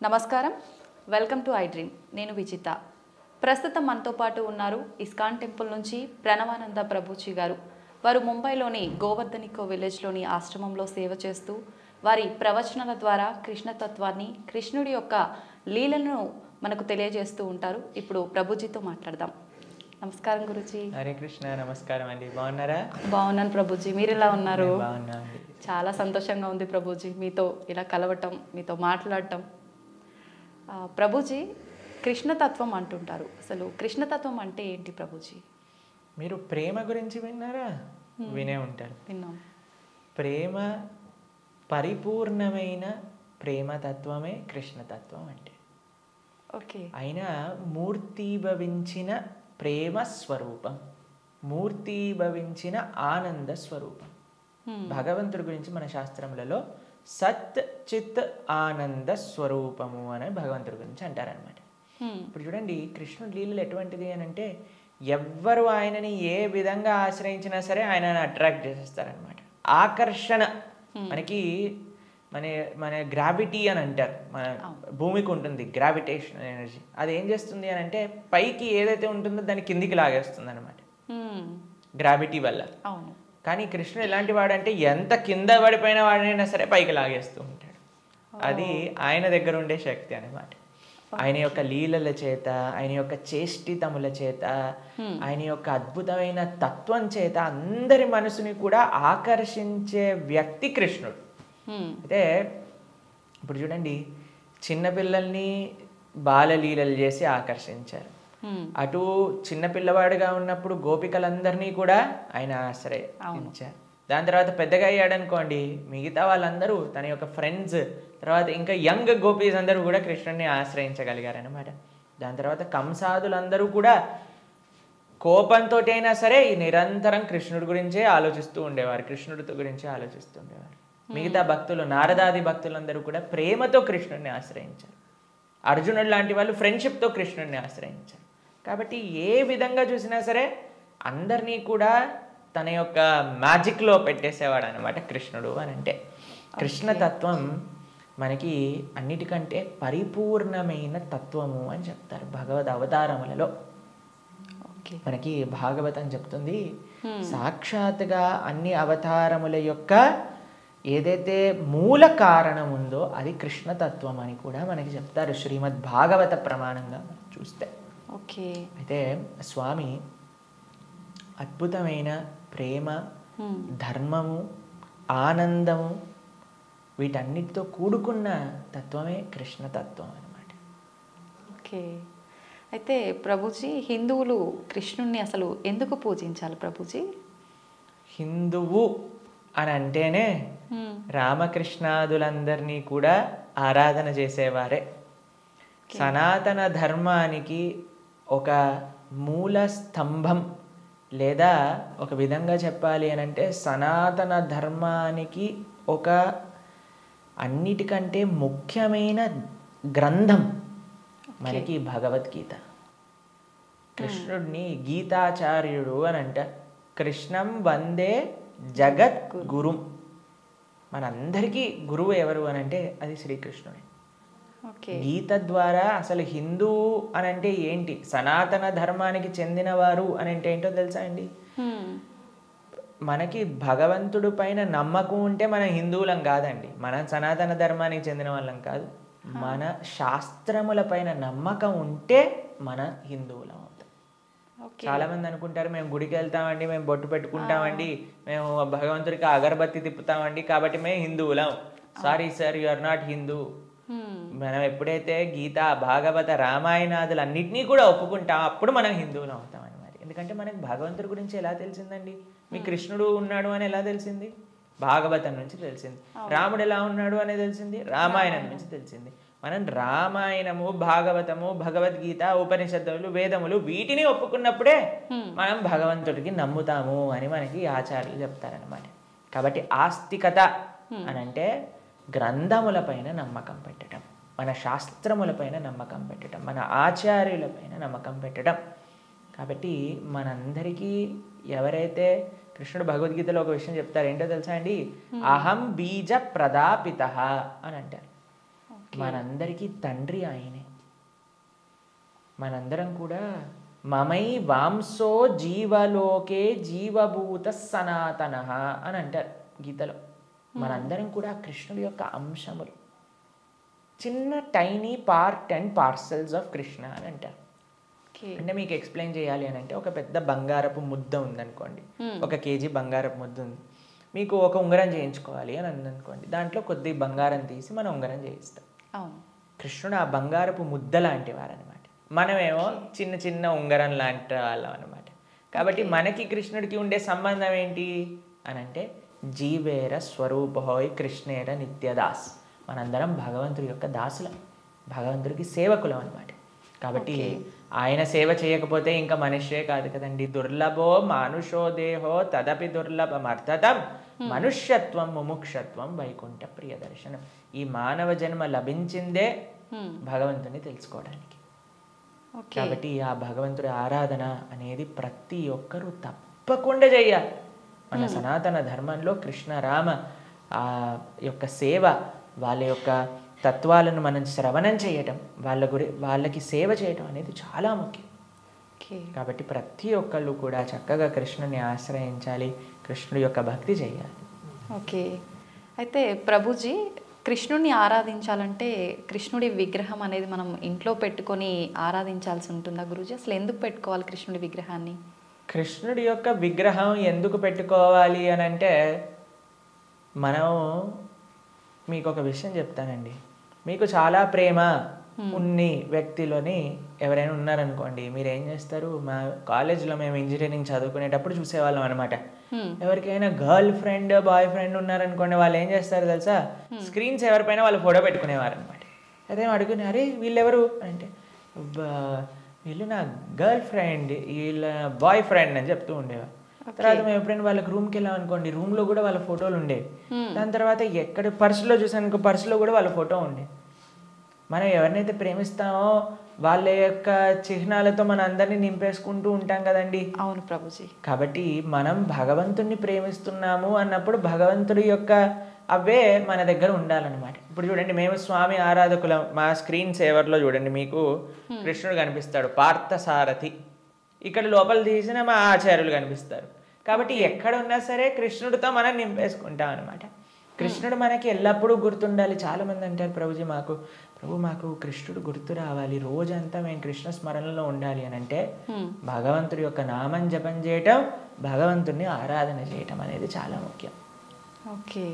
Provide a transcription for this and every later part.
నమస్కారం, welcome to I dream. నేను విజిత. ప్రస్తుతం మనతో పాటు ఉన్నారు ఇస్కాన్ టెంపుల్ నుంచి ప్రణవానంద ప్రభుజీ గారు. వారు ముంబైలోని గోవర్ధనికో విలేజ్లోని ఆశ్రమంలో సేవ చేస్తూ వారి ప్రవచనాల ద్వారా కృష్ణతత్వాన్ని, కృష్ణుడి యొక్క లీలను మనకు తెలియజేస్తూ ఉంటారు. ఇప్పుడు ప్రభుజీతో మాట్లాడదాం. నమస్కారం గురుజీ. హరే కృష్ణ. నమస్కారం అండి. బాగున్నారా? బాగున్నాను ప్రభుజీ, మీరు ఎలా ఉన్నారు? బాగున్నా. చాలా సంతోషంగా ఉంది ప్రభుజీ మీతో ఇలా కలవటం, మీతో మాట్లాడటం. ప్రభుజీ, కృష్ణతత్వం అంటుంటారు. అసలు కృష్ణతత్వం అంటే ఏంటి ప్రభుజీ? మీరు ప్రేమ గురించి విన్నారా? వినే ఉంటారు. విన్నాం. ప్రేమ, పరిపూర్ణమైన ప్రేమతత్వమే కృష్ణతత్వం అంటే. ఓకే. అయినా మూర్తీభవించిన ప్రేమ స్వరూపం, మూర్తీభవించిన ఆనంద స్వరూపం. భగవంతుడి గురించి మన శాస్త్రములలో సత్ చిత్ ఆనంద స్వరూపము అని భగవంతుడి గురించి అంటారనమాట. ఇప్పుడు చూడండి, కృష్ణుడి లీలలు ఎటువంటిది అని అంటే, ఎవ్వరు ఆయనని ఏ విధంగా ఆశ్రయించినా సరే ఆయనని అట్రాక్ట్ చేసేస్తారనమాట. ఆకర్షణ మనకి మన మన గ్రావిటీ అని అంటారు. మన భూమికి ఉంటుంది గ్రావిటేషన్ ఎనర్జీ. అది ఏం చేస్తుంది అని అంటే, పైకి ఏదైతే ఉంటుందో దాన్ని కిందికి లాగేస్తుంది అనమాట గ్రావిటీ వల్ల. అవును. కానీ కృష్ణుడు ఎలాంటి వాడంటే, ఎంత కింద పడిపోయిన వాడినైనా సరే పైకి లాగేస్తూ ఉంటాడు. అది ఆయన దగ్గర ఉండే శక్తి అనమాట. ఆయన యొక్క లీలల చేత, ఆయన యొక్క చేష్టితముల చేత, ఆయన యొక్క అద్భుతమైన తత్వం చేత అందరి మనసుని కూడా ఆకర్షించే వ్యక్తి కృష్ణుడు. అయితే ఇప్పుడు చూడండి, చిన్నపిల్లల్ని బాలలీలలు చేసి ఆకర్షించారు. అటు చిన్నపిల్లవాడుగా ఉన్నప్పుడు గోపికలందరినీ కూడా ఆయన ఆశ్రయించారు. దాని తర్వాత పెద్దగా అయ్యాడనుకోండి, మిగతా వాళ్ళందరూ తన యొక్క ఫ్రెండ్స్, తర్వాత ఇంకా యంగ్ గోపీస్ అందరూ కూడా కృష్ణుడిని ఆశ్రయించగలిగారనమాట. దాని తర్వాత కంసాదులందరూ కూడా కోపంతో అయినా సరే నిరంతరం కృష్ణుడి గురించే ఆలోచిస్తూ ఉండేవారు, కృష్ణుడితో గురించే ఆలోచిస్తూ ఉండేవారు. మిగతా భక్తులు, నారదాది భక్తులందరూ కూడా ప్రేమతో కృష్ణుడిని ఆశ్రయించారు. అర్జునుడు లాంటి వాళ్ళు ఫ్రెండ్షిప్తో కృష్ణుడిని ఆశ్రయించారు. కాబట్టి ఏ విధంగా చూసినా సరే అందరినీ కూడా తన యొక్క మ్యాజిక్లో పెట్టేసేవాడు అనమాట కృష్ణుడు అని అంటే. కృష్ణతత్వం మనకి అన్నిటికంటే పరిపూర్ణమైన తత్వము అని చెప్తారు భగవద్ అవతారములలో. మనకి భాగవతం చెప్తుంది, సాక్షాత్గా అన్ని అవతారముల యొక్క ఏదైతే మూల కారణం ఉందో అది కృష్ణతత్వం అని కూడా మనకి చెప్తారు శ్రీమద్ భాగవత ప్రమాణంగా చూస్తే. ఓకే. అయితే స్వామి అద్భుతమైన ప్రేమ, ధర్మము, ఆనందము వీటన్నిటితో కూడుకున్న తత్వమే కృష్ణతత్వం అన్నమాట. ఓకే. అయితే ప్రభుజీ, హిందువులు కృష్ణుణ్ణి అసలు ఎందుకు పూజించాలి ప్రభుజీ? హిందువు అని అంటేనే రామకృష్ణాదులందరినీ కూడా ఆరాధన చేసేవారే. సనాతన ధర్మానికి ఒక మూల స్తంభం, లేదా ఒక విధంగా చెప్పాలి అని అంటే సనాతన ధర్మానికి ఒక అన్నిటికంటే ముఖ్యమైన గ్రంథం మనకి భగవద్గీత. కృష్ణుడిని గీతాచార్యుడు అని అంటారు. కృష్ణం వందే జగత్ గురుం. మనందరికీ గురువు ఎవరు అని అంటే అది శ్రీకృష్ణుడే. గీత ద్వారా అసలు హిందూ అని అంటే ఏంటి, సనాతన ధర్మానికి చెందినవారు అని అంటే ఏంటో తెలుసా అండి? మనకి భగవంతుడి పైన నమ్మకం ఉంటే మనం హిందువులం కాదండి, మనం సనాతన ధర్మానికి చెందిన వాళ్ళం కాదు. మన శాస్త్రముల పైన నమ్మకం ఉంటే మన హిందువులం అవుతాం. చాలా మంది అనుకుంటారు, మేము గుడికి వెళ్తామండి, మేము బొట్టు పెట్టుకుంటామండి, మేము భగవంతుడికి అగరబత్తి తిప్పుతామండి కాబట్టి మేము హిందువులం. Sorry sir, you are not Hindu. మనం ఎప్పుడైతే గీత, భాగవత, రామాయణాదులు అన్నిటినీ కూడా ఒప్పుకుంటాం అప్పుడు మనం హిందువులు అవుతాం అన్నమాట. ఎందుకంటే మనకి భగవంతుడి గురించి ఎలా తెలిసిందండి? మీ కృష్ణుడు ఉన్నాడు అని ఎలా తెలిసింది? భాగవతం నుంచి తెలిసింది. రాముడు ఎలా ఉన్నాడు అని తెలిసింది? రామాయణం నుంచి తెలిసింది. మనం రామాయణము, భాగవతము, భగవద్గీత, ఉపనిషత్తులు, వేదములు వీటిని ఒప్పుకున్నప్పుడే మనం భగవంతుడికి నమ్ముతాము అని మనకి ఆచార్యులు చెప్తారనమాట. కాబట్టి ఆస్తికత అని అంటే గ్రంథములపైన నమ్మకం పెట్టడం, మన శాస్త్రములపైన నమ్మకం పెట్టడం, మన ఆచార్యులపైన నమ్మకం పెట్టడం. కాబట్టి మనందరికీ ఎవరైతే కృష్ణుడు భగవద్గీతలో ఒక విషయం చెప్తారు, ఏంటో తెలుసా అండి? అహం బీజ ప్రదాపిత అని అంటారు. మనందరికీ తండ్రి ఆయనే. మనందరం కూడా మమై వాంసో జీవలోకే జీవభూత సనాతన అని అంటారు గీతలో. మనందరం కూడా కృష్ణుడి యొక్క అంశములు, చిన్న tiny part and parcels of Krishna అని అంటారు. అంటే మీకు ఎక్స్ప్లెయిన్ చేయాలి అని అంటే, ఒక పెద్ద బంగారపు ముద్ద ఉందనుకోండి, 1 kg బంగారపు ముద్ద ఉంది, మీకు ఒక ఉంగరం చేయించుకోవాలి అని అందనుకోండి, దాంట్లో కొద్ది బంగారం తీసి మనం ఉంగరం చేయిస్తాం. కృష్ణుడు ఆ బంగారపు ముద్ద లాంటి వారు అనమాట, మనమేమో చిన్న చిన్న ఉంగరం లాంటి వాళ్ళం అనమాట. కాబట్టి మనకి కృష్ణుడికి ఉండే సంబంధం ఏంటి అని అంటే, జీవేర స్వరూపహోయ్ కృష్ణేర నిత్యదాస్. మనందరం భగవంతుడి యొక్క దాసులం, భగవంతుడికి సేవకులం అనమాట. కాబట్టి ఆయన సేవ చేయకపోతే ఇంకా మనుష్యే కాదు కదండి. దుర్లభో మానుషో దేహో తదపి దుర్లభమర్థతం మనుష్యత్వం ముముక్షత్వం వైకుంఠ ప్రియ దర్శనం. ఈ మానవ జన్మ లభించిందే భగవంతుని తెలుసుకోవడానికి. కాబట్టి ఆ భగవంతుడి ఆరాధన అనేది ప్రతి ఒక్కరూ తప్పకుండా చేయాలి. మన సనాతన ధర్మంలో కృష్ణ రామ ఆ యొక్క సేవ, వాళ్ళ యొక్క తత్వాలను మనం శ్రవణం చేయటం, వాళ్ళకి సేవ చేయటం అనేది చాలా ముఖ్యం. కాబట్టి ప్రతి ఒక్కళ్ళు కూడా చక్కగా కృష్ణుని ఆశ్రయించాలి, కృష్ణుడి యొక్క భక్తి చేయాలి. ఓకే. అయితే ప్రభుజీ, కృష్ణుడిని ఆరాధించాలంటే కృష్ణుడి విగ్రహం అనేది మనం ఇంట్లో పెట్టుకొని ఆరాధించాల్సి ఉంటుందా గురూజీ? అసలు ఎందుకు పెట్టుకోవాలి కృష్ణుడి విగ్రహాన్ని? కృష్ణుడి యొక్క విగ్రహం ఎందుకు పెట్టుకోవాలి అని అంటే, మనం మీకు ఒక విషయం చెప్తానండి. మీకు చాలా ప్రేమ ఉన్ని వ్యక్తిలోని ఎవరైనా ఉన్నారనుకోండి, మీరు ఏం చేస్తారు? మా కాలేజ్లో మేము ఇంజనీరింగ్ చదువుకునేటప్పుడు చూసేవాళ్ళం అనమాట. ఎవరికైనా గర్ల్ ఫ్రెండ్ బాయ్ ఫ్రెండ్ ఉన్నారనుకోండి, వాళ్ళు ఏం చేస్తారు తెలుసా? స్క్రీన్స్ ఎవరిపైన వాళ్ళు ఫోటో పెట్టుకునేవారు అనమాట. అదే అడుగుని, అరే వీళ్ళెవరు అంటే, వీళ్ళు నా గర్ల్ ఫ్రెండ్, వీళ్ళ బాయ్ ఫ్రెండ్ అని చెప్తూ ఉండేవారు. తర్వాత మేము ఎప్పుడైనా వాళ్ళకి రూమ్కి వెళ్ళాం అనుకోండి, రూమ్లో కూడా వాళ్ళ ఫోటోలు ఉండేవి. దాని తర్వాత ఎక్కడ పర్సులో చూసాను, పర్సులో కూడా వాళ్ళ ఫోటో ఉండే. మనం ఎవరినైతే ప్రేమిస్తామో వాళ్ళ యొక్క చిహ్నాలతో మన అందరినీ నింపేసుకుంటూ ఉంటాం కదండి. అవును ప్రభుజీ. కాబట్టి మనం భగవంతుణ్ణి ప్రేమిస్తున్నాము అన్నప్పుడు భగవంతుడి యొక్క అవే మన దగ్గర ఉండాలన్నమాట. ఇప్పుడు చూడండి, మేము స్వామి ఆరాధకులం. మా స్క్రీన్ సేవర్లో చూడండి, మీకు కృష్ణుడు కనిపిస్తాడు, పార్థసారథి. ఇక్కడ లోపల తీసిన మా ఆచార్యులు కనిపిస్తారు. కాబట్టి ఎక్కడ ఉన్నా సరే కృష్ణుడితో మనం నింపేసుకుంటాం అనమాట. కృష్ణుడు మనకి ఎల్లప్పుడూ గుర్తుండాలి. చాలామంది అంటారు, ప్రభుజీ మాకు కృష్ణుడు గుర్తు రావాలి, రోజంతా మేము కృష్ణ స్మరణలో ఉండాలి అని అంటే, భగవంతుడి యొక్క నామం జపం చేయటం, భగవంతుడిని ఆరాధన చేయటం అనేది చాలా ముఖ్యం. ఓకే.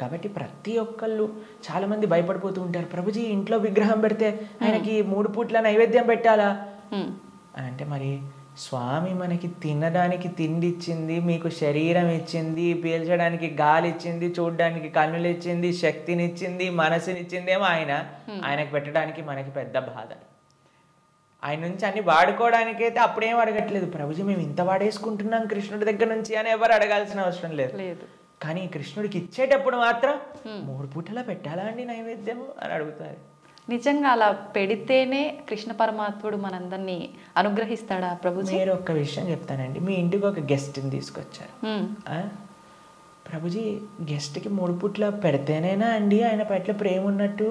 కాబట్టి ప్రతి ఒక్కళ్ళు చాలామంది భయపడిపోతూ ఉంటారు, ప్రభుజీ ఇంట్లో విగ్రహం పెడితే ఆయనకి 3 పూట్ల నైవేద్యం పెట్టాలా అని అంటే, మరి స్వామి మనకి తినడానికి తిండి ఇచ్చింది, మీకు శరీరం ఇచ్చింది, పీల్చడానికి గాలి ఇచ్చింది, చూడడానికి కన్నులు ఇచ్చింది, శక్తినిచ్చింది, మనసునిచ్చిందేమో ఆయనకు పెట్టడానికి మనకి పెద్ద బాధ. ఆయన నుంచి అన్ని వాడుకోవడానికైతే అప్పుడేం అడగట్లేదు, ప్రభుజీ మేము ఇంత వాడేసుకుంటున్నాం కృష్ణుడి దగ్గర నుంచి అని ఎవరు అడగాల్సిన అవసరం లేదు. కానీ కృష్ణుడికి ఇచ్చేటప్పుడు మాత్రం 3 పూటలా పెట్టాలా అండి నైవేద్యము అని అడుగుతారు. నిజంగా అలా పెడితేనే కృష్ణ పరమాత్ముడు మనందరినీ అనుగ్రహిస్తాడా ప్రభుజీ? మీరు ఒక్క విషయం చెప్తానండి. మీ ఇంటికి ఒక గెస్ట్ని తీసుకొచ్చారు, ప్రభుజీ గెస్ట్కి 3 పూట్ల పెడితేనేనా అండి ఆయన పట్ల ప్రేమ ఉన్నట్టు?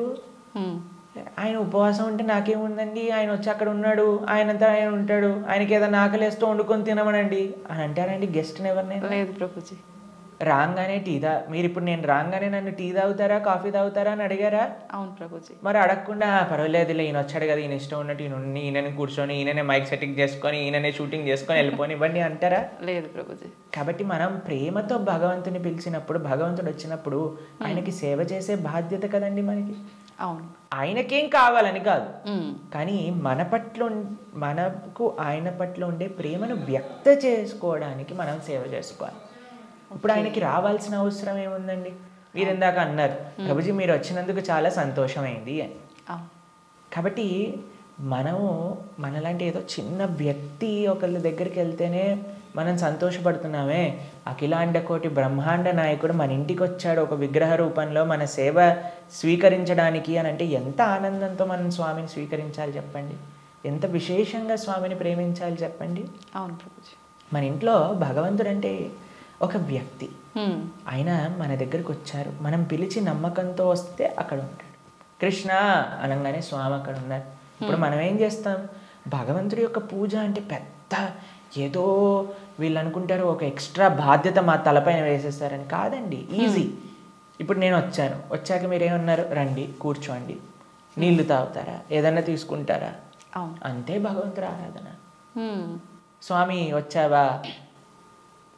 ఆయన ఉపవాసం ఉంటే నాకేముందండి, ఆయన వచ్చి అక్కడ ఉన్నాడు, ఆయనంతా ఆయన ఉంటాడు, ఆయనకి ఏదైనా ఆకలేస్తూ వండుకొని తినమనండి అని అంటారండి గెస్ట్ని ఎవరినైనా? లేదు ప్రభుజీ. రాగానే మీరు ఇప్పుడు నేను రాగానే నన్ను టీ తాగుతారా కాఫీ తాగుతారా అని అడిగారా? అవును ప్రభుజీ. మరి అడగకుండా పర్వాలేదులే ఈయన వచ్చాడు కదా, ఈయన ఇష్టం ఉన్నట్టు ఈయనని కూర్చొని ఈయననే మైక్ సెట్టింగ్ చేసుకొని ఈయననే షూటింగ్ చేసుకొని వెళ్ళిపోని ఇవ్వండి అంటారా? లేదు ప్రభుజీ. కాబట్టి మనం ప్రేమతో భగవంతుని పిలిచినప్పుడు, భగవంతుడు వచ్చినప్పుడు ఆయనకి సేవ చేసే బాధ్యత కదండి మనకి. అవును. ఆయనకేం కావాలని కాదు, కానీ మనకు ఆయన పట్ల ఉండే ప్రేమను వ్యక్త చేసుకోవడానికి మనం సేవ చేసుకోవాలి. ఇప్పుడు ఆయనకి రావాల్సిన అవసరం ఏముందండి? మీరు ఇందాక అన్నారు, ప్రభుజీ మీరు వచ్చినందుకు చాలా సంతోషమైంది అని. కాబట్టి మనలాంటి ఏదో చిన్న వ్యక్తి ఒకళ్ళ దగ్గరికి వెళ్తేనే మనం సంతోషపడుతున్నామే, అఖిలాండ కోటి బ్రహ్మాండ నాయకుడు మన ఇంటికి వచ్చాడు ఒక విగ్రహ రూపంలో మన సేవ స్వీకరించడానికి అని అంటే ఎంత ఆనందంతో మనం స్వామిని స్వీకరించాలి చెప్పండి, ఎంత విశేషంగా స్వామిని ప్రేమించాలి చెప్పండి. అవును ప్రభుజీ. మన ఇంట్లో భగవంతుడు అంటే ఒక వ్యక్తి, ఆయన మన దగ్గరికి వచ్చారు, మనం పిలిచి నమ్మకంతో వస్తే అక్కడ ఉంటాడు. కృష్ణ అనగానే స్వామి అక్కడ ఉన్నారు. ఇప్పుడు మనం ఏం చేస్తాం, భగవంతుడి యొక్క పూజ అంటే పెద్ద ఏదో వీళ్ళు అనుకుంటారు ఒక ఎక్స్ట్రా బాధ్యత మా తలపైన వేసేస్తారని. కాదండి, ఈజీ. ఇప్పుడు నేను వచ్చాక మీరేమన్నారు, రండి కూర్చోండి, నీళ్లు తాగుతారా, ఏదన్నా తీసుకుంటారా, అంతే భగవంతుడి ఆరాధన. స్వామి వచ్చావా,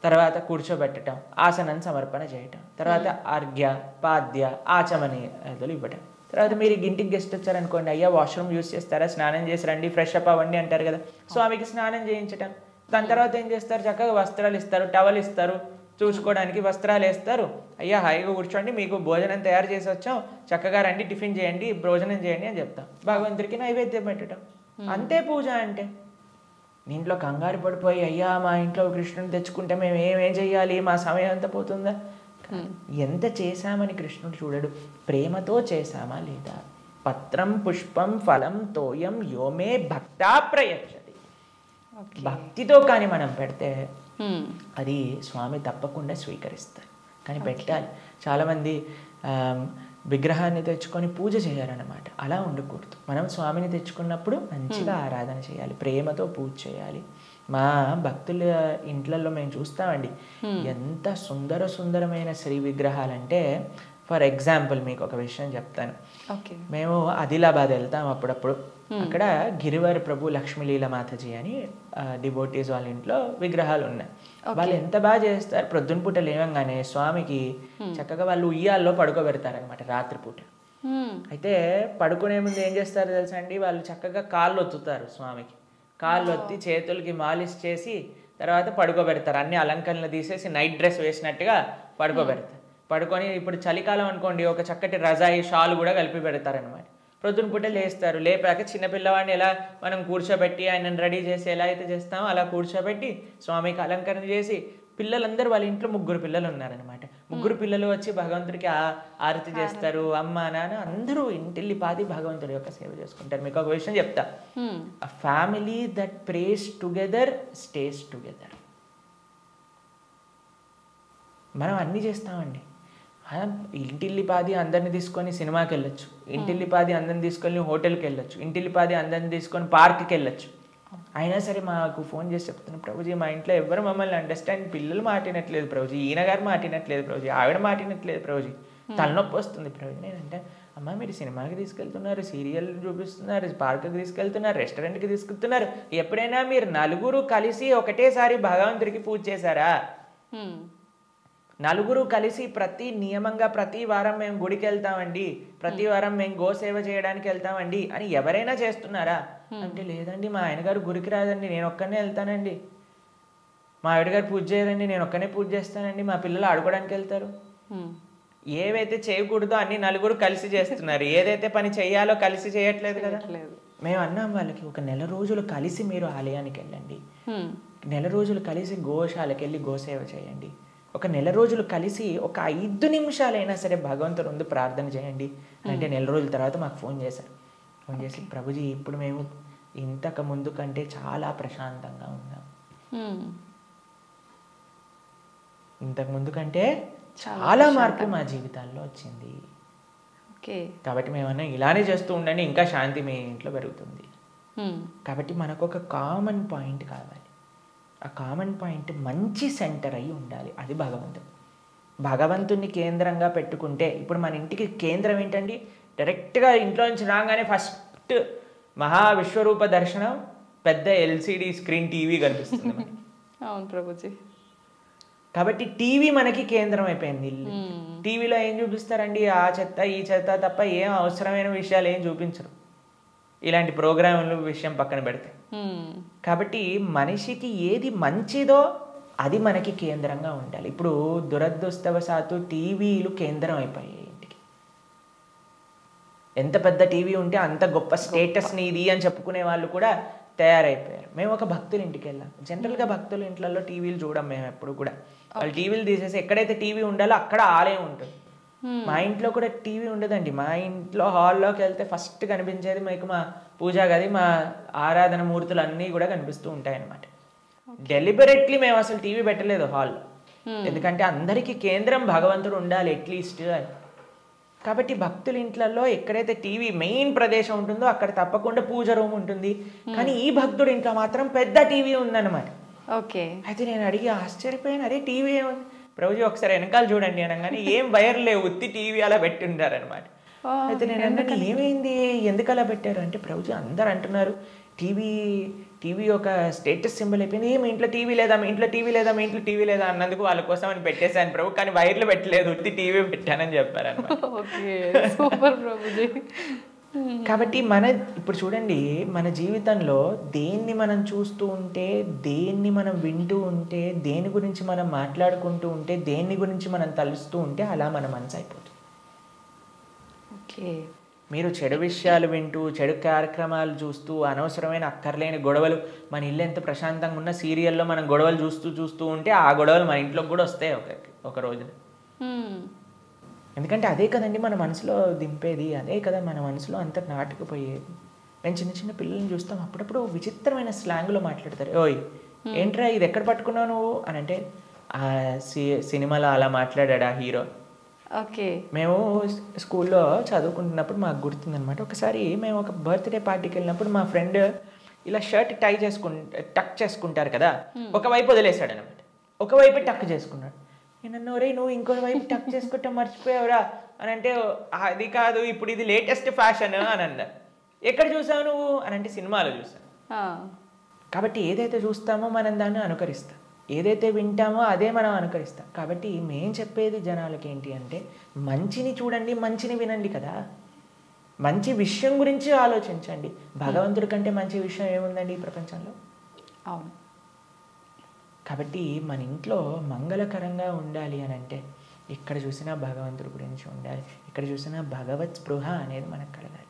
తర్వాత కూర్చోబెట్టడం, ఆసనం సమర్పణ చేయటం, తర్వాత అర్ఘ్య పాద్య ఆచమనీయాదులు ఇవ్వటం. తర్వాత మీరు ఇంటికి గెస్ట్ వచ్చారనుకోండి, అయ్యా వాష్రూమ్ యూస్ చేస్తారా, స్నానం చేసి రండి, ఫ్రెష్ అప్ అవ్వండి అంటారు కదా, స్వామికి స్నానం చేయించటం. దాని తర్వాత ఏం చేస్తారు, చక్కగా వస్త్రాలు ఇస్తారు, టవల్ ఇస్తారు, చూసుకోవడానికి వస్త్రాలు వేస్తారు. అయ్యా హాయిగా కూర్చోండి, మీకు భోజనం తయారు చేసి వచ్చాం, చక్కగా రండి, టిఫిన్ చేయండి, భోజనం చేయండి అని చెప్తాం. భగవంతుడికి నైవేద్యం పెట్టడం, అంతే పూజ అంటే. ఇంట్లో కంగారు పడిపోయి అయ్యా మా ఇంట్లో కృష్ణుని తెచ్చుకుంటే మేము ఏమేం చెయ్యాలి, మా సమయం అంతా పోతుందా. ఎంత చేశామని కృష్ణుడు చూడడు, ప్రేమతో చేశామా లేదా. పత్రం పుష్పం ఫలం తోయం యోమే భక్తా ప్రయచ్చతి. భక్తితో కానీ మనం పెడితే అది స్వామి తప్పకుండా స్వీకరిస్తారు. కానీ పెట్టాలి. చాలామంది విగ్రహాన్ని తెచ్చుకొని పూజ చేయాలన్నమాట. అలా ఉండకూడదు. మనం స్వామిని తెచ్చుకున్నప్పుడు మంచిగా ఆరాధన చేయాలి, ప్రేమతో పూజ చేయాలి. మా భక్తుల ఇంట్లలో మేము చూస్తామండి, ఎంత సుందరమైన శ్రీ విగ్రహాలంటే. ఫర్ ఎగ్జాంపుల్ మీకు ఒక విషయం చెప్తాను. మేము ఆదిలాబాద్ వెళ్తాం అప్పుడప్పుడు. అక్కడ గిరివర్ ప్రభు లక్ష్మీలీల మాతాజీ అని డివోటీస్ వాళ్ళ ఇంట్లో విగ్రహాలు ఉన్నాయి. వాళ్ళు ఎంత బాగా చేస్తారు, ప్రొద్దున పూట లేవంగానే స్వామికి చక్కగా వాళ్ళు ఉయ్యాల్లో పడుకోబెడతారనమాట రాత్రిపూట. అయితే పడుకునే ముందు ఏం చేస్తారు తెలుసా అండి, వాళ్ళు చక్కగా కాళ్ళు ఒత్తుతారు స్వామికి. కాళ్ళు ఒత్తి చేతులకి మాలిష్ చేసి తర్వాత పడుకోబెడతారు. అన్ని అలంకరణలు తీసేసి నైట్ డ్రెస్ వేసినట్టుగా పడుకోబెడతారు. పడుకొని ఇప్పుడు చలికాలం అనుకోండి, ఒక చక్కటి రజాయి షాల్ కూడా కలిపి పెడతారనమాట. ప్రొద్దున పూట లేస్తారు. లేపాక చిన్నపిల్లవాడిని ఎలా మనం కూర్చోబెట్టి ఆయనను రెడీ చేసి ఎలా అయితే చేస్తామో అలా కూర్చోబెట్టి స్వామికి అలంకరణ చేసి, పిల్లలందరూ వాళ్ళ ఇంట్లో 3 పిల్లలు ఉన్నారనమాట. 3 పిల్లలు వచ్చి భగవంతుడికి ఆరతి చేస్తారు. అమ్మ నాన్న అందరూ ఇంటిల్లిపాది భగవంతుడి యొక్క సేవ చేసుకుంటారు. మీకు ఒక విషయం చెప్తా, a family that praise together stays together. మనం అన్నీ చేస్తామండి. ఇంటిల్లిపాది అందరిని తీసుకొని సినిమాకి వెళ్ళొచ్చు, ఇంటిల్లిపాది అందరిని తీసుకొని హోటల్కి వెళ్ళొచ్చు, ఇంటిల్లిపాది అందరిని తీసుకొని పార్క్కి వెళ్ళొచ్చు. అయినా సరే మాకు ఫోన్ చేసి చెప్తున్నాను, ప్రభుజీ మా ఇంట్లో ఎవరు మమ్మల్ని అండర్స్టాండ్, పిల్లలు మాటినట్లేదు ప్రభుజీ, ఈయన గారు మాటినట్లేదు ప్రభుజీ, ఆవిడ మాటినట్లేదు ప్రభుజీ, తలనొప్పి వస్తుంది ప్రభుజీ. నేనంటే అమ్మ మీరు సినిమాకి తీసుకెళ్తున్నారు, సీరియల్ చూపిస్తున్నారు, పార్క్కి తీసుకెళ్తున్నారు, రెస్టారెంట్కి తీసుకెళ్తున్నారు, ఎప్పుడైనా మీరు నలుగురు కలిసి ఒకటేసారి భగవంతుడికి పూజ చేశారా? నలుగురు కలిసి నియమంగా ప్రతి వారం మేము గుడికి వెళ్తామండి, ప్రతి వారం మేము గోసేవ చేయడానికి వెళ్తామండి అని ఎవరైనా చేస్తున్నారా అంటే, లేదండి మా ఆయన గారు గుడికి రాదండి, నేను ఒక్కనే వెళ్తానండి, మా ఆవిడ గారు పూజ చేయరండి, నేను ఒక్కనే పూజ చేస్తానండి, మా పిల్లలు ఆడుకోవడానికి వెళ్తారు. ఏవైతే చేయకూడదో అన్ని నలుగురు కలిసి చేస్తున్నారు, ఏదైతే పని చేయాలో కలిసి చేయట్లేదు కదా. మేము అన్నాం వాళ్ళకి, ఒక నెల రోజులు కలిసి మీరు ఆలయానికి వెళ్ళండి, నెల రోజులు కలిసి గోశాలకు వెళ్ళి గోసేవ చేయండి, ఒక నెల రోజులు కలిసి ఒక 5 నిమిషాలైనా సరే భగవంతుడు ముందు ప్రార్థన చేయండి అంటే, నెల రోజుల తర్వాత మాకు ఫోన్ చేశారు. ఫోన్ చేసి ప్రభుజీ ఇప్పుడు మేము ఇంతకు ముందు కంటే చాలా ప్రశాంతంగా ఉన్నాం, ఇంతకు ముందు కంటే చాలా మార్పు మా జీవితాల్లో వచ్చింది. కాబట్టి మేమన్నా ఇలానే చేస్తూ ఉండండి, ఇంకా శాంతి మీ ఇంట్లో పెరుగుతుంది. కాబట్టి మనకు ఒక కామన్ పాయింట్ కావాలి. ఆ కామన్ పాయింట్ మంచి సెంటర్ అయి ఉండాలి, అది భగవంతుడు. భగవంతుని కేంద్రంగా పెట్టుకుంటే, ఇప్పుడు మన ఇంటికి కేంద్రం ఏంటండి, డైరెక్ట్గా ఇంట్లో నుంచి రాగానే ఫస్ట్ మహావిశ్వరూప దర్శనం, పెద్ద ఎల్సిడి స్క్రీన్ టీవీ కనిపిస్తుంది మనకి. అవును ప్రభుజీ. కాబట్టి టీవీ మనకి కేంద్రం అయిపోయింది. టీవీలో ఏం చూపిస్తారండి, ఆ చెత్త ఈ చెత్త తప్ప ఏం అవసరమైన విషయాలు ఏం చూపించరు, ఇలాంటి ప్రోగ్రాముల విషయం పక్కన పెడితే. కాబట్టి మనిషికి ఏది మంచిదో అది మనకి కేంద్రంగా ఉండాలి. ఇప్పుడు దురదృష్టవశాత్తు టీవీలు కేంద్రం అయిపోయాయి ఇంటికి. ఎంత పెద్ద టీవీ ఉంటే అంత గొప్ప స్టేటస్ నీది అని చెప్పుకునే వాళ్ళు కూడా తయారైపోయారు. మేము ఒక భక్తుల ఇంటికి వెళ్ళాం. జనరల్గా భక్తుల ఇంట్లలో టీవీలు చూడం మేము ఎప్పుడు కూడా. వాళ్ళు టీవీలు తీసేసి ఎక్కడైతే టీవీ ఉండాలో అక్కడ ఆలయం ఉంటుంది. మా ఇంట్లో కూడా టీవీ ఉండదండి. మా ఇంట్లో హాల్లోకి వెళ్తే ఫస్ట్ కనిపించేది మీకు మా పూజా గది, మా ఆరాధన మూర్తులు అన్నీ కూడా కనిపిస్తూ ఉంటాయి అన్నమాట. డెలిబరేట్లీ మేము అసలు టీవీ పెట్టలేదు హాల్లో, ఎందుకంటే అందరికీ కేంద్రం భగవంతుడు ఉండాలి అట్లీస్ట్ అని. కాబట్టి భక్తుల ఇంట్లలో ఎక్కడైతే టీవీ మెయిన్ ప్రదేశం ఉంటుందో అక్కడ తప్పకుండా పూజ రూమ్ ఉంటుంది. కానీ ఈ భక్తుడి ఇంట్లో మాత్రం పెద్ద టీవీ ఉందన్నమాట. ఓకే. అయితే నేను అడిగి ఆశ్చర్యపోయాను, అరే టీవీ ఏముంది ప్రభుజీ ఒకసారి వెనకాల చూడండి అనగానే ఏం వైర్ లేవు, ఉత్తి టీవీ అలా పెట్టి ఉంటారనమాట. అయితే నేను అన్నాను ఏమైంది, ఎందుకు అలా పెట్టారు అంటే ప్రభుజీ అందరు అంటున్నారు టీవీ ఒక స్టేటస్ సింబల్ అయిపోయింది, మీ ఇంట్లో టీవీ లేదా, మీ ఇంట్లో టీవీ లేదా, మీ ఇంట్లో టీవీ లేదా అన్నందుకు వాళ్ళ కోసం అని పెట్టేశాను ప్రభు, కానీ వైర్లు పెట్టలేదు, ఉత్తి టీవీ పెట్టానని చెప్పారనమాట. కాబట్టి ఇప్పుడు చూడండి, మన జీవితంలో దేన్ని మనం చూస్తూ ఉంటే, దేన్ని మనం వింటూ ఉంటే, దేని గురించి మనం మాట్లాడుకుంటూ ఉంటే, దేని గురించి మనం తలుస్తూ ఉంటే అలా మన మనసు అయిపోతుంది. ఓకే. మీరు చెడు విషయాలు వింటూ, చెడు కార్యక్రమాలు చూస్తూ, అనవసరమైన అక్కర్లేని గొడవలు, మన ఇల్లు ఎంత ప్రశాంతంగా ఉన్న సీరియల్లో మనం గొడవలు చూస్తూ ఉంటే ఆ గొడవలు మన ఇంట్లోకి కూడా వస్తాయి ఒక రోజున. ఎందుకంటే అదే కదండి మన మనసులో దింపేది, అదే కదా మన మనసులో అంత నాటుకుపోయేది. మేము చిన్న చిన్న పిల్లల్ని చూస్తాం, అప్పుడప్పుడు విచిత్రమైన స్లాంగ్లో మాట్లాడతారు. ఓయ్ ఏంట్రా ఇది ఎక్కడ పట్టుకున్నావు నువ్వు అని అంటే, ఆ సినిమాలో అలా మాట్లాడాడు ఆ హీరో. ఓకే. మేము స్కూల్లో చదువుకుంటున్నప్పుడు మాకు గుర్తుందనమాట, ఒకసారి మేము ఒక బర్త్డే పార్టీకి వెళ్ళినప్పుడు మా ఫ్రెండ్ ఇలా షర్ట్ టక్ చేసుకుంటారు కదా, ఒకవైపు వదిలేశాడు అనమాట, ఒకవైపు టక్ చేసుకున్నాడు. నేను రే నువ్వు ఇంకో వైపు టక్ చేసుకుంటా మర్చిపోయావురా అని అంటే, అది కాదు ఇప్పుడు ఇది లేటెస్ట్ ఫ్యాషన్ అని అన్నారు. ఎక్కడ చూసావు నువ్వు అని అంటే, సినిమాలో చూసాను. కాబట్టి ఏదైతే చూస్తామో మనం దాన్ని అనుకరిస్తాం, ఏదైతే వింటామో అదే మనం అనుకరిస్తాం. కాబట్టి మేం చెప్పేది జనాలకి ఏంటి అంటే, మంచిని చూడండి, మంచిని వినండి కదా, మంచి విషయం గురించి ఆలోచించండి. భగవంతుడి కంటే మంచి విషయం ఏముందండి ఈ ప్రపంచంలో? అవును. కాబట్టి మన ఇంట్లో మంగళకరంగా ఉండాలి అని అంటే, ఎక్కడ చూసినా భగవంతుడి గురించి ఉండాలి, ఇక్కడ చూసినా భగవత్ స్పృహ అనేది మనకు కలగాలి.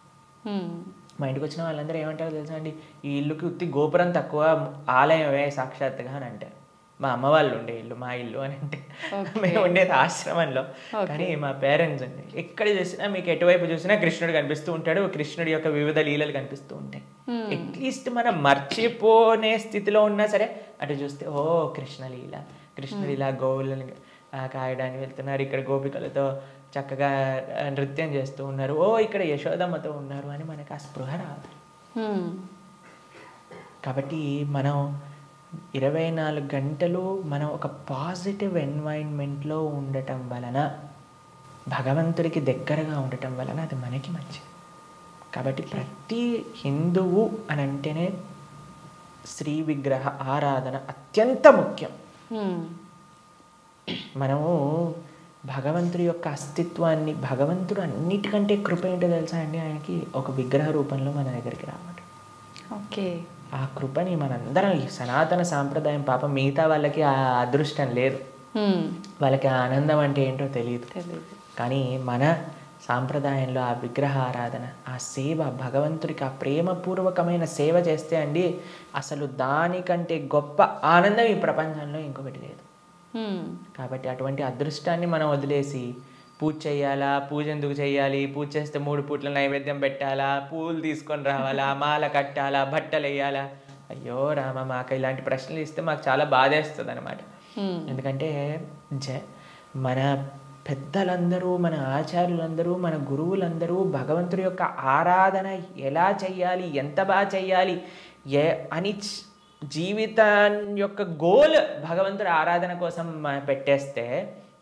మా ఇంటికి వచ్చిన వాళ్ళందరూ ఏమంటారో తెలుసా అండి, ఈ ఇల్లుకి ఉత్తి గోపురం తక్కువ, ఆలయమే సాక్షాత్తుగా అని అంటారు. మా అమ్మ వాళ్ళు ఉండే ఇల్లు మా ఇల్లు అని అంటే, మేము ఉండేది ఆశ్రమంలో. కానీ మా పేరెంట్స్ అండి, ఎక్కడ చూసినా మీకు ఎటువైపు చూసినా కృష్ణుడు కనిపిస్తూ ఉంటాడు, కృష్ణుడి యొక్క వివిధ లీలలు కనిపిస్తూ ఉంటాయి. అట్లీస్ట్ మనం మర్చిపోనే స్థితిలో ఉన్నా సరే అటు చూస్తే, ఓ కృష్ణలీల, కృష్ణుడు ఇలా గోవులను కాయడానికి వెళ్తున్నారు, ఇక్కడ గోపికలతో చక్కగా నృత్యం చేస్తూ ఉన్నారు, ఓ ఇక్కడ యశోదమ్మతో ఉన్నారు అని మనకు ఆ స్పృహ రాదు. కాబట్టి మనం 24 గంటలు మనం ఒక పాజిటివ్ ఎన్వైరన్మెంట్లో ఉండటం వలన, భగవంతుడికి దగ్గరగా ఉండటం వలన అది మనకి మంచిది. కాబట్టి ప్రతి హిందువు అని అంటేనే శ్రీ విగ్రహ ఆరాధన అత్యంత ముఖ్యం. మనము భగవంతుడి యొక్క అస్తిత్వాన్ని, భగవంతుడు అన్నిటికంటే కృప ఏంటో తెలుసా అండి, ఆయనకి ఒక విగ్రహ రూపంలో మన దగ్గరికి రావడం. ఓకే. ఆ కృపని మనందరం, ఈ సనాతన సాంప్రదాయం పాపం మిగతా వాళ్ళకి ఆ అదృష్టం లేదు, వాళ్ళకి ఆ ఆనందం అంటే ఏంటో తెలియదు. కానీ మన సాంప్రదాయంలో ఆ విగ్రహ ఆరాధన, ఆ సేవ, భగవంతుడికి ఆ ప్రేమపూర్వకమైన సేవ చేస్తే అండి, అసలు దానికంటే గొప్ప ఆనందం ఈ ప్రపంచంలో ఇంకొకటి లేదు. కాబట్టి అటువంటి అదృష్టాన్ని మనం వదిలేసి పూజ చేయాలా, పూజ ఎందుకు చేయాలి, పూజ చేస్తే 3 పూట్ల నైవేద్యం పెట్టాలా, పూలు తీసుకొని రావాలా, మాల కట్టాలా, బట్టలు వేయాలా, అయ్యో రామ, మాకు ఇలాంటి ప్రశ్నలు ఇస్తే మాకు చాలా బాధేస్తుంది అనమాట. ఎందుకంటే మన పెద్దలందరూ, మన ఆచార్యులందరూ, మన గురువులందరూ భగవంతుడి యొక్క ఆరాధన ఎలా చెయ్యాలి, ఎంత బాగా చెయ్యాలి అని జీవితం యొక్క గోల్ భగవంతుడి ఆరాధన కోసం పెట్టేస్తే,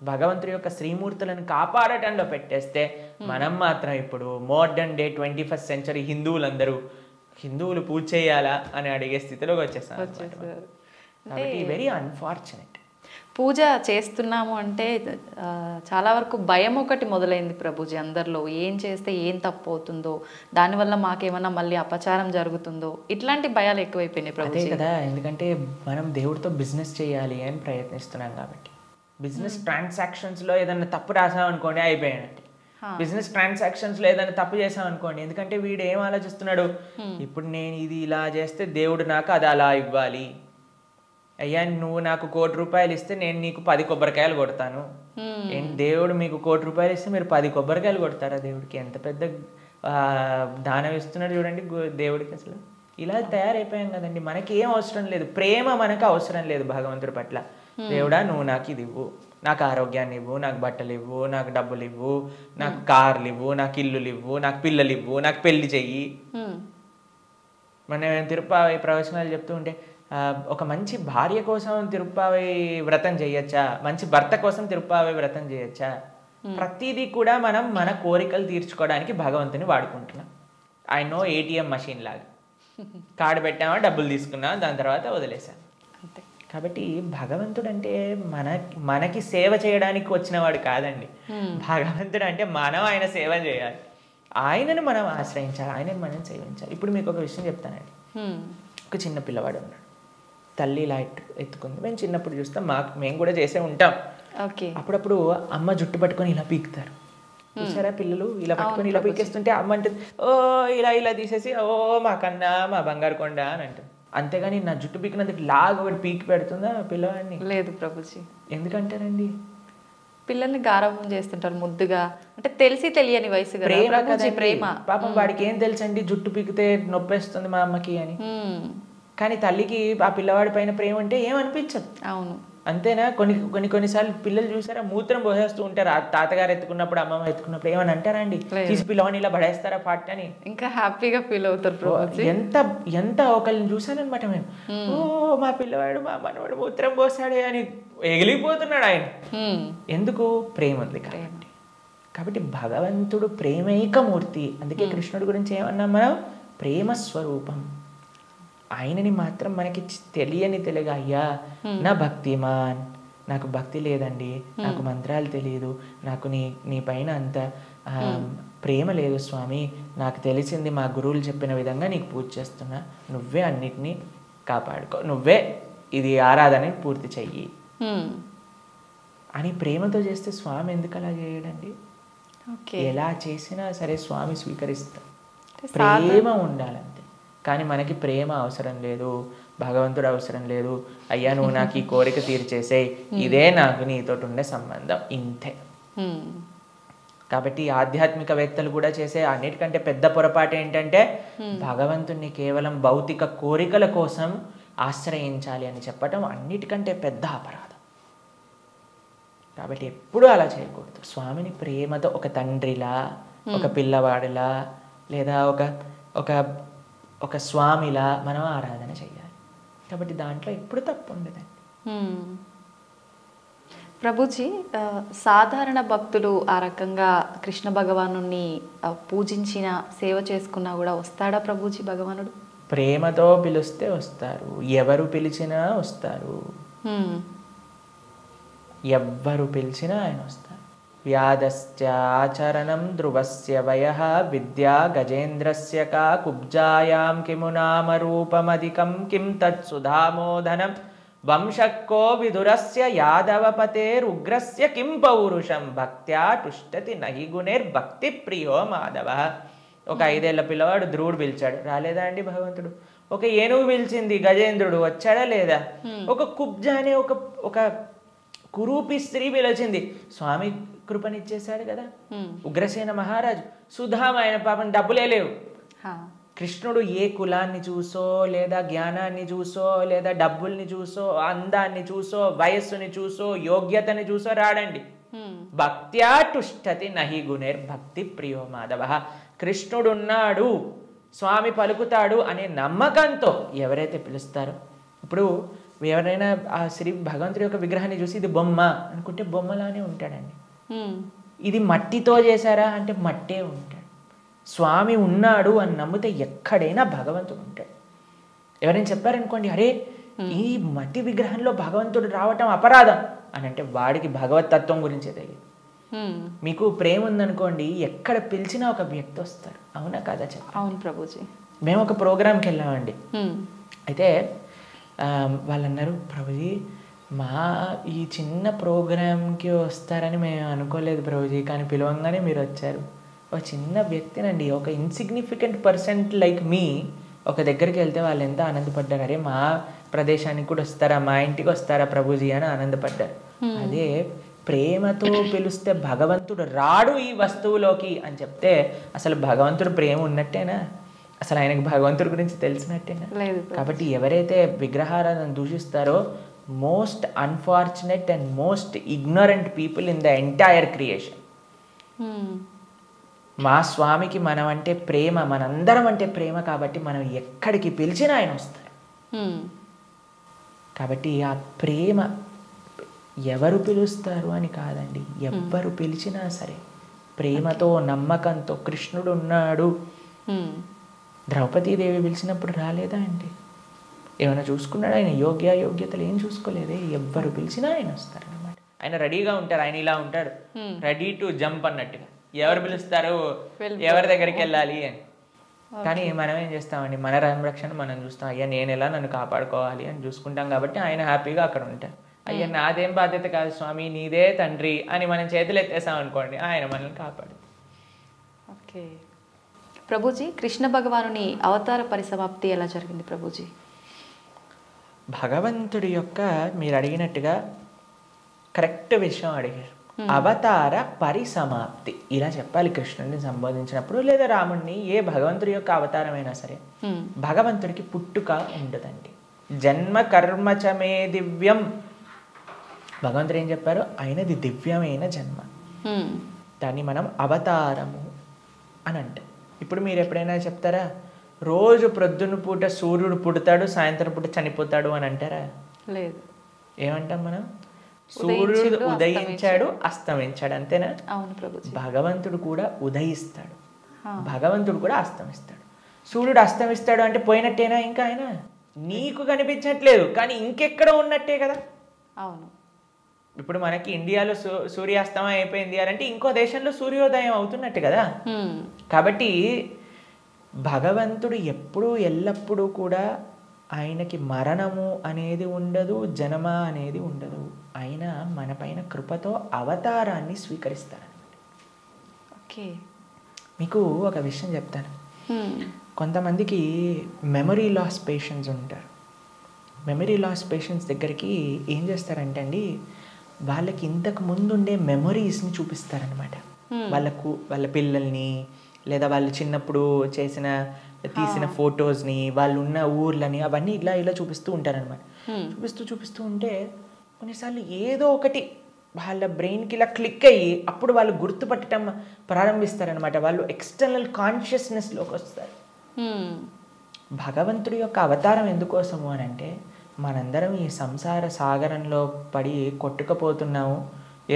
భగవంతుడి యొక్క శ్రీమూర్తులను కాపాడటంలో పెట్టేస్తే, మనం మాత్రం ఇప్పుడు మోడర్న్ డే 21st century హిందువులు పూజ చేయాలా అని అడిగే స్థితిలోకి వచ్చేస్తాం. కాబట్టి వెరీ అన్ఫార్చునేట్. పూజ చేస్తున్నాము అంటే చాలా వరకు భయం ఒకటి మొదలైంది ప్రభుజీ అందరిలో. ఏం చేస్తే ఏం తప్పు అవుతుందో, దానివల్ల మాకేమన్నా మళ్ళీ అపచారం జరుగుతుందో, ఇట్లాంటి భయాలు ఎక్కువైపోయినాయి ప్రభుజీ. అదే కదా, ఎందుకంటే మనం దేవుడితో బిజినెస్ చేయాలి అని ప్రయత్నిస్తున్నాం. కాబట్టి బిజినెస్ ట్రాన్సాక్షన్స్లో ఏదైనా తప్పు రాసాం అనుకోండి, అయిపోయానంటే. బిజినెస్ ట్రాన్సాక్షన్స్లో ఏదైనా తప్పు చేసాం అనుకోండి, ఎందుకంటే వీడు ఏం ఆలోచిస్తున్నాడు, ఇప్పుడు నేను ఇది ఇలా చేస్తే దేవుడు నాకు అది అలా ఇవ్వాలి, అయ్యా నువ్వు నాకు 1 కోటి రూపాయలు ఇస్తే నేను నీకు 10 కొబ్బరికాయలు కొడతాను. దేవుడు మీకు 1 కోటి రూపాయలు ఇస్తే మీరు 10 కొబ్బరికాయలు కొడతారా దేవుడికి? ఎంత పెద్ద దానం ఇస్తున్నాడు చూడండి దేవుడికి. అసలు ఇలా తయారైపోయాం కదండి. మనకి ఏం అవసరం లేదు, ప్రేమ మనకు అవసరం లేదు భగవంతుడి పట్ల. దేవుడా నువ్వు నాకు ఇది ఇవ్వు, నాకు ఆరోగ్యాన్ని ఇవ్వు, నాకు బట్టలు ఇవ్వు, నాకు డబ్బులు ఇవ్వు, నాకు కార్లు ఇవ్వు, నాకు ఇల్లులు ఇవ్వు, నాకు పిల్లలు ఇవ్వు, నాకు పెళ్లి చెయ్యి. మనం తిరుప్పావై ప్రవచనాలు చెప్తూ ఉంటే ఒక మంచి భార్య కోసం తిరుప్పావై వ్రతం చేయొచ్చా, మంచి భర్త కోసం తిరుప్పావై వ్రతం చేయొచ్చా? ప్రతిదీ కూడా మనం మన కోరికలు తీర్చుకోవడానికి భగవంతుని వాడుకుంటున్నాం. ఆయన ఏటీఎం మషిన్ లాగా కార్డు పెట్టామా, డబ్బులు తీసుకున్నాం, దాని తర్వాత వదిలేసాం. కాబట్టి భగవంతుడు అంటే మనకి సేవ చేయడానికి వచ్చినవాడు కాదండి. భగవంతుడు అంటే మనం ఆయన సేవ చేయాలి, ఆయనను మనం ఆశ్రయించాలి, ఆయనను మనం సేవించాలి. ఇప్పుడు మీకు ఒక విషయం చెప్తానండి. ఒక చిన్న పిల్లవాడు ఉన్నాడు, తల్లి ఇలా ఎత్తుకుంది. మేము చిన్నప్పుడు చూస్తాం, మేము కూడా చేసే ఉంటాం. అప్పుడప్పుడు అమ్మ జుట్టు పట్టుకొని ఇలా పీకుతారు చూసారా, పిల్లలు ఇలా పట్టుకొని ఇలా పీకేస్తుంటే అమ్మ అంటుంది, ఓ ఇలా ఇలా తీసేసి, ఓ మా కన్నా మా బంగారు కొండ అని అంటుంది. అంతేగాని నా జుట్టు పీకినందుకు లాగా ఒకటి పీకి పెడుతుందా పిల్లవాడిని? లేదు ప్రభుజీ. ఎందుకంటారండి? పిల్లల్ని గారాబం చేస్తుంటారు ముద్దుగా, అంటే తెలిసి తెలియని వయసు, ప్రేమ. పాపం వాడికి ఏం తెలుసండి జుట్టు పీకితే నొప్పేస్తుంది మా అమ్మకి అని. కానీ తల్లికి ఆ పిల్లవాడి పైన ప్రేమ అంటే ఏమనిపించదు. అవును, అంతేనా? కొన్నిసార్లు పిల్లలు చూసారా మూత్రం పోసేస్తూ ఉంటారు, ఆ తాతగారు ఎత్తుకున్నప్పుడు అమ్మమ్మ ఎత్తుకున్నప్పుడు ఏమని అంటారా అండి? తీసి పిల్లవాడిని ఇలా పడేస్తారా పాట అని? ఇంకా హ్యాపీగా ఫీల్ అవుతారు. ఎంత ఒకళ్ళని చూసానమాట మేము, ఓ మా పిల్లవాడు మా మనవాడు మూత్రం పోసాడే అని ఎగిలిపోతున్నాడు ఆయన. ఎందుకు? ప్రేమ ఉంది కాబట్టి భగవంతుడు ప్రేమైకమూర్తి. అందుకే కృష్ణుడి గురించి ఏమన్నాం మనం? ప్రేమ స్వరూపం. ఆయనని మాత్రం మనకి తెలియగా, అయ్యా నా భక్తిమాన్, నాకు భక్తి లేదండి, నాకు మంత్రాలు తెలియదు, నాకు నీ పైన అంత ప్రేమ లేదు స్వామి, నాకు తెలిసింది మా గురువులు చెప్పిన విధంగా నీకు పూజ చేస్తున్నా, నువ్వే అన్నిటినీ కాపాడుకో, నువ్వే ఇది ఆరాధన పూర్తి చెయ్యి అని ప్రేమతో చేస్తే స్వామి ఎందుకు అలా చేయడండి? ఎలా చేసినా సరే స్వామి స్వీకరిస్తా. ప్రేమ ఉండాలంతే. కానీ మనకి ప్రేమ అవసరం లేదు, భగవంతుడు అవసరం లేదు. అయ్యా నువ్వు నాకు ఈ కోరిక తీర్చేసేయ్, ఇదే నాకు నీతో ఉండే సంబంధం, ఇంతే. కాబట్టి ఆధ్యాత్మికవేత్తలు కూడా చేసే అన్నిటికంటే పెద్ద పొరపాటు ఏంటంటే భగవంతుణ్ణి కేవలం భౌతిక కోరికల కోసం ఆశ్రయించాలి అని చెప్పటం అన్నిటికంటే పెద్ద అపరాధం. కాబట్టి ఎప్పుడూ అలా చేయకూడదు. స్వామిని ప్రేమతో ఒక తండ్రిలా, ఒక పిల్లవాడిలా, లేదా ఒక స్వామిలా మనం ఆరాధన చేయాలి. కాబట్టి దాంట్లో ఎప్పుడు తప్పు ఉండదండి. ప్రభుజీ, సాధారణ భక్తులు ఆ రకంగా కృష్ణ భగవాను పూజించిన సేవ చేసుకున్నా కూడా వస్తాడా ప్రభుజీ భగవానుడు? ప్రేమతో పిలిస్తే వస్తారు, ఎవరు పిలిచినా వస్తారు, ఎవ్వరు పిలిచినా ఆయన వస్తారు. వ్యాధశ్చాచరణం ధ్రువస్య వయః విద్యా గజేంద్రస్య కా కుబ్జాయాం కిము నామ రూపమధికం కిం తత్సుధామోదనం వంశక్కో విదురస్య యాదవపతేరుగ్రస్య కిం పౌరుషం భక్త్యా తుష్టతి నహి గుణైర్భక్తి ప్రియో మాధవ. ఒక 5 ఏళ్ల పిల్లవాడు ధ్రువుడు పిలిచాడు, రాలేదా అండి భగవంతుడు? ఒక ఏనుగు పిలిచింది, గజేంద్రుడు వచ్చాడా లేదా? ఒక కుబ్జ అనే ఒక కురూపి స్త్రీ పిలిచింది, స్వామి కృపనిచ్చేశాడు కదా. ఉగ్రసేన మహారాజు, సుధామ, ఆయన పాపం డబ్బులే లేవు. కృష్ణుడు ఏ కులాన్ని చూసో, లేదా జ్ఞానాన్ని చూసో, లేదా డబ్బుల్ని చూసో, అందాన్ని చూసో, వయస్సుని చూసో, యోగ్యతని చూసో రాడండి. భక్త్యా తుష్టతి నహి గుణైర్భక్తి ప్రియో మాధవ. కృష్ణుడున్నాడు, స్వామి పలుకుతాడు అనే నమ్మకంతో ఎవరైతే పిలుస్తారో, ఇప్పుడు ఎవరైనా ఆ శ్రీ భగవంతుడి యొక్క విగ్రహాన్ని చూసి ఇది బొమ్మ అనుకుంటే బొమ్మలానే ఉంటాడండి. ఇది మట్టితో చేశారా అంటే మట్టే ఉంటాడు. స్వామి ఉన్నాడు అని నమ్మితే ఎక్కడైనా భగవంతుడు ఉంటాడు. ఎవరైనా చెప్పారనుకోండి, అరే ఈ మట్టి విగ్రహంలో భగవంతుడు రావటం అపరాధం అని అంటే వాడికి భగవత్ తత్వం గురించే తెలియదు. మీకు ప్రేమ ఉందనుకోండి, ఎక్కడ పిలిచినా ఒక వ్యక్తి వస్తారు. అవునా కదా చెప్ప? అవును ప్రభుజీ. మేము ఒక ప్రోగ్రామ్కి వెళ్ళామండి. అయితే వాళ్ళు అన్నారు, ప్రభుజీ మా ఈ చిన్న ప్రోగ్రామ్కి వస్తారని మేము అనుకోలేదు ప్రభుజీ, కానీ పిలవంగానే మీరు వచ్చారు. ఒక చిన్న వ్యక్తినండి, ఒక ఇన్సిగ్నిఫికెంట్ పర్సెంట్ లైక్ మీ ఒక దగ్గరికి వెళ్తే వాళ్ళు ఎంత ఆనందపడ్డారు. అరే మా ప్రదేశానికి కూడా వస్తారా, మా ఇంటికి వస్తారా ప్రభుజీ అని ఆనందపడ్డారు. అదే ప్రేమతో పిలిస్తే భగవంతుడు రాడు ఈ వస్తువులోకి అని చెప్తే అసలు భగవంతుడు ప్రేమ ఉన్నట్టేనా? అసలు ఆయనకు భగవంతుడి గురించి తెలిసినట్టేనా? కాబట్టి ఎవరైతే విగ్రహారాధన దూషిస్తారో most unfortunate and most ignorant people in the entire creation. మా స్వామికి మనం అంటే ప్రేమ, మనందరం అంటే ప్రేమ, కాబట్టి మనం ఎక్కడికి పిలిచినా ఆయన వస్తారు. కాబట్టి ఆ ప్రేమ ఎవరు పిలుస్తారు అని కాదండి, ఎవ్వరు పిలిచినా సరే ప్రేమతో నమ్మకంతో కృష్ణుడు ఉన్నాడు. ద్రౌపదీదేవి పిలిచినప్పుడు రాలేదా అండి? ఏమైనా చూసుకున్నాడు ఆయన? యోగ్యతలు ఏం చూసుకోలేదే. ఎవ్వరు పిలిచినా ఆయన వస్తారు అన్నమాట. ఆయన రెడీగా ఉంటారు. ఆయన ఇలా ఉంటాడు, రెడీ టు జంప్ అన్నట్టుగా. ఎవరు పిలుస్తారు, ఎవరి దగ్గరికి వెళ్ళాలి అని. కానీ మనం ఏం చేస్తామండి, మన సంరక్షణ మనం చూస్తాం. అయ్యా నేను ఎలా నన్ను కాపాడుకోవాలి అని చూసుకుంటాం. కాబట్టి ఆయన హ్యాపీగా అక్కడ ఉంటారు. అయ్యా నాదేం బాధ్యత కాదు స్వామి, నీదే తండ్రి అని మనం చేతులు ఎత్తేసాం అనుకోండి, ఆయన మనల్ని కాపాడు. ఓకే ప్రభుజీ, కృష్ణ భగవానుని అవతార పరిసమాప్తి ఎలా జరిగింది ప్రభుజీ? భగవంతుడి యొక్క మీరు అడిగినట్టుగా కరెక్ట్ విషయం అడిగారు. అవతార పరిసమాప్తి ఇలా చెప్పాలి కృష్ణుడిని సంబోధించినప్పుడు, లేదా రాముడిని. ఏ భగవంతుడి యొక్క అవతారమైనా సరే భగవంతుడికి పుట్టుక ఉండదండి. జన్మ కర్మచమే దివ్యం. భగవంతుడు ఏం చెప్పారు? ఆయనది దివ్యమైన జన్మ. దాన్ని మనం అవతారము అని అంటాం. ఇప్పుడు మీరు ఎప్పుడైనా చెప్తారా, రోజు ప్రొద్దున పూట సూర్యుడు పుడతాడు, సాయంత్రం పూట చనిపోతాడు అని అంటారా? లేదు. ఏమంటాం మనం? సూర్యుడు ఉదయించాడు, అస్తమించాడు, అంతేనా? అవును ప్రభుజీ. భగవంతుడు కూడా ఉదయిస్తాడు, భగవంతుడు కూడా అస్తమిస్తాడు. సూర్యుడు అస్తమిస్తాడు అంటే పోయినట్టేనా? ఇంకా ఆయన నీకు కనిపించట్లేదు, కానీ ఇంకెక్కడ ఉన్నట్టే కదా. అవును. ఇప్పుడు మనకి ఇండియాలో సూర్యాస్తమయం అయిపోయింది అంటే ఇంకో దేశంలో సూర్యోదయం అవుతున్నట్టు కదా. కాబట్టి భగవంతుడు ఎప్పుడూ ఎల్లప్పుడూ కూడా ఆయనకి మరణము అనేది ఉండదు, జనమ అనేది ఉండదు. ఆయన మన పైన కృపతో అవతారాన్ని స్వీకరిస్తారనమాట. ఓకే, మీకు ఒక విషయం చెప్తాను. కొంతమందికి మెమరీ లాస్ పేషెంట్స్ ఉంటారు. మెమరీ లాస్ పేషెంట్స్ దగ్గరికి ఏం చేస్తారంటే అండి, వాళ్ళకి ఇంతకు ముందు ఉండే మెమరీస్ని చూపిస్తారనమాట. వాళ్ళ పిల్లల్ని, లేదా వాళ్ళు చిన్నప్పుడు తీసిన ఫొటోస్ని, వాళ్ళు ఉన్న ఊర్లని, అవన్నీ ఇలా చూపిస్తూ ఉంటారనమాట. చూపిస్తూ ఉంటే కొన్నిసార్లు ఏదో ఒకటి వాళ్ళ బ్రెయిన్కి ఇలా క్లిక్ అయ్యి అప్పుడు వాళ్ళు గుర్తుపట్టడం ప్రారంభిస్తారనమాట. వాళ్ళు ఎక్స్టర్నల్ కాన్షియస్నెస్లోకి వస్తారు. భగవంతుడి యొక్క అవతారం ఎందుకోసము అని అంటే, మనందరం ఈ సంసార సాగరంలో పడి కొట్టుకుపోతున్నాము.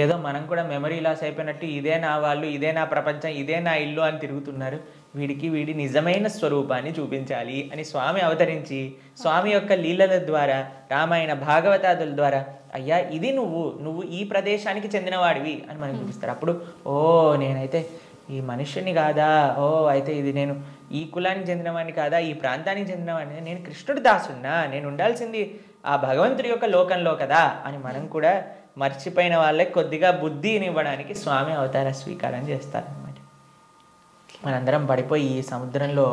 ఏదో మనం కూడా మెమరీ లాస్ అయిపోయినట్టు ఇదే నా వాళ్ళు, ఇదే నా ప్రపంచం, ఇదే నా ఇల్లు అని తిరుగుతున్నారు. వీడి నిజమైన స్వరూపాన్ని చూపించాలి అని స్వామి అవతరించి, స్వామి యొక్క లీలల ద్వారా, రామాయణ భాగవతాదుల ద్వారా, అయ్యా ఇది నువ్వు ఈ ప్రదేశానికి చెందినవాడివి అని మనకు చూపిస్తారు. అప్పుడు ఓ నేనైతే ఈ మనుష్యుని కాదా, ఓ అయితే ఇది నేను ఈ కులానికి చెందినవాడిని కాదా, ఈ ప్రాంతానికి చెందినవాడిని, నేను కృష్ణుడి దాసున్నా, నేను ఉండాల్సింది ఆ భగవంతుడి యొక్క లోకంలో కదా అని మనం కూడా మర్చిపోయిన వాళ్ళకి కొద్దిగా బుద్ధిని ఇవ్వడానికి స్వామి అవతార స్వీకారం చేస్తారనమాట. మనందరం పడిపోయి ఈ సముద్రంలో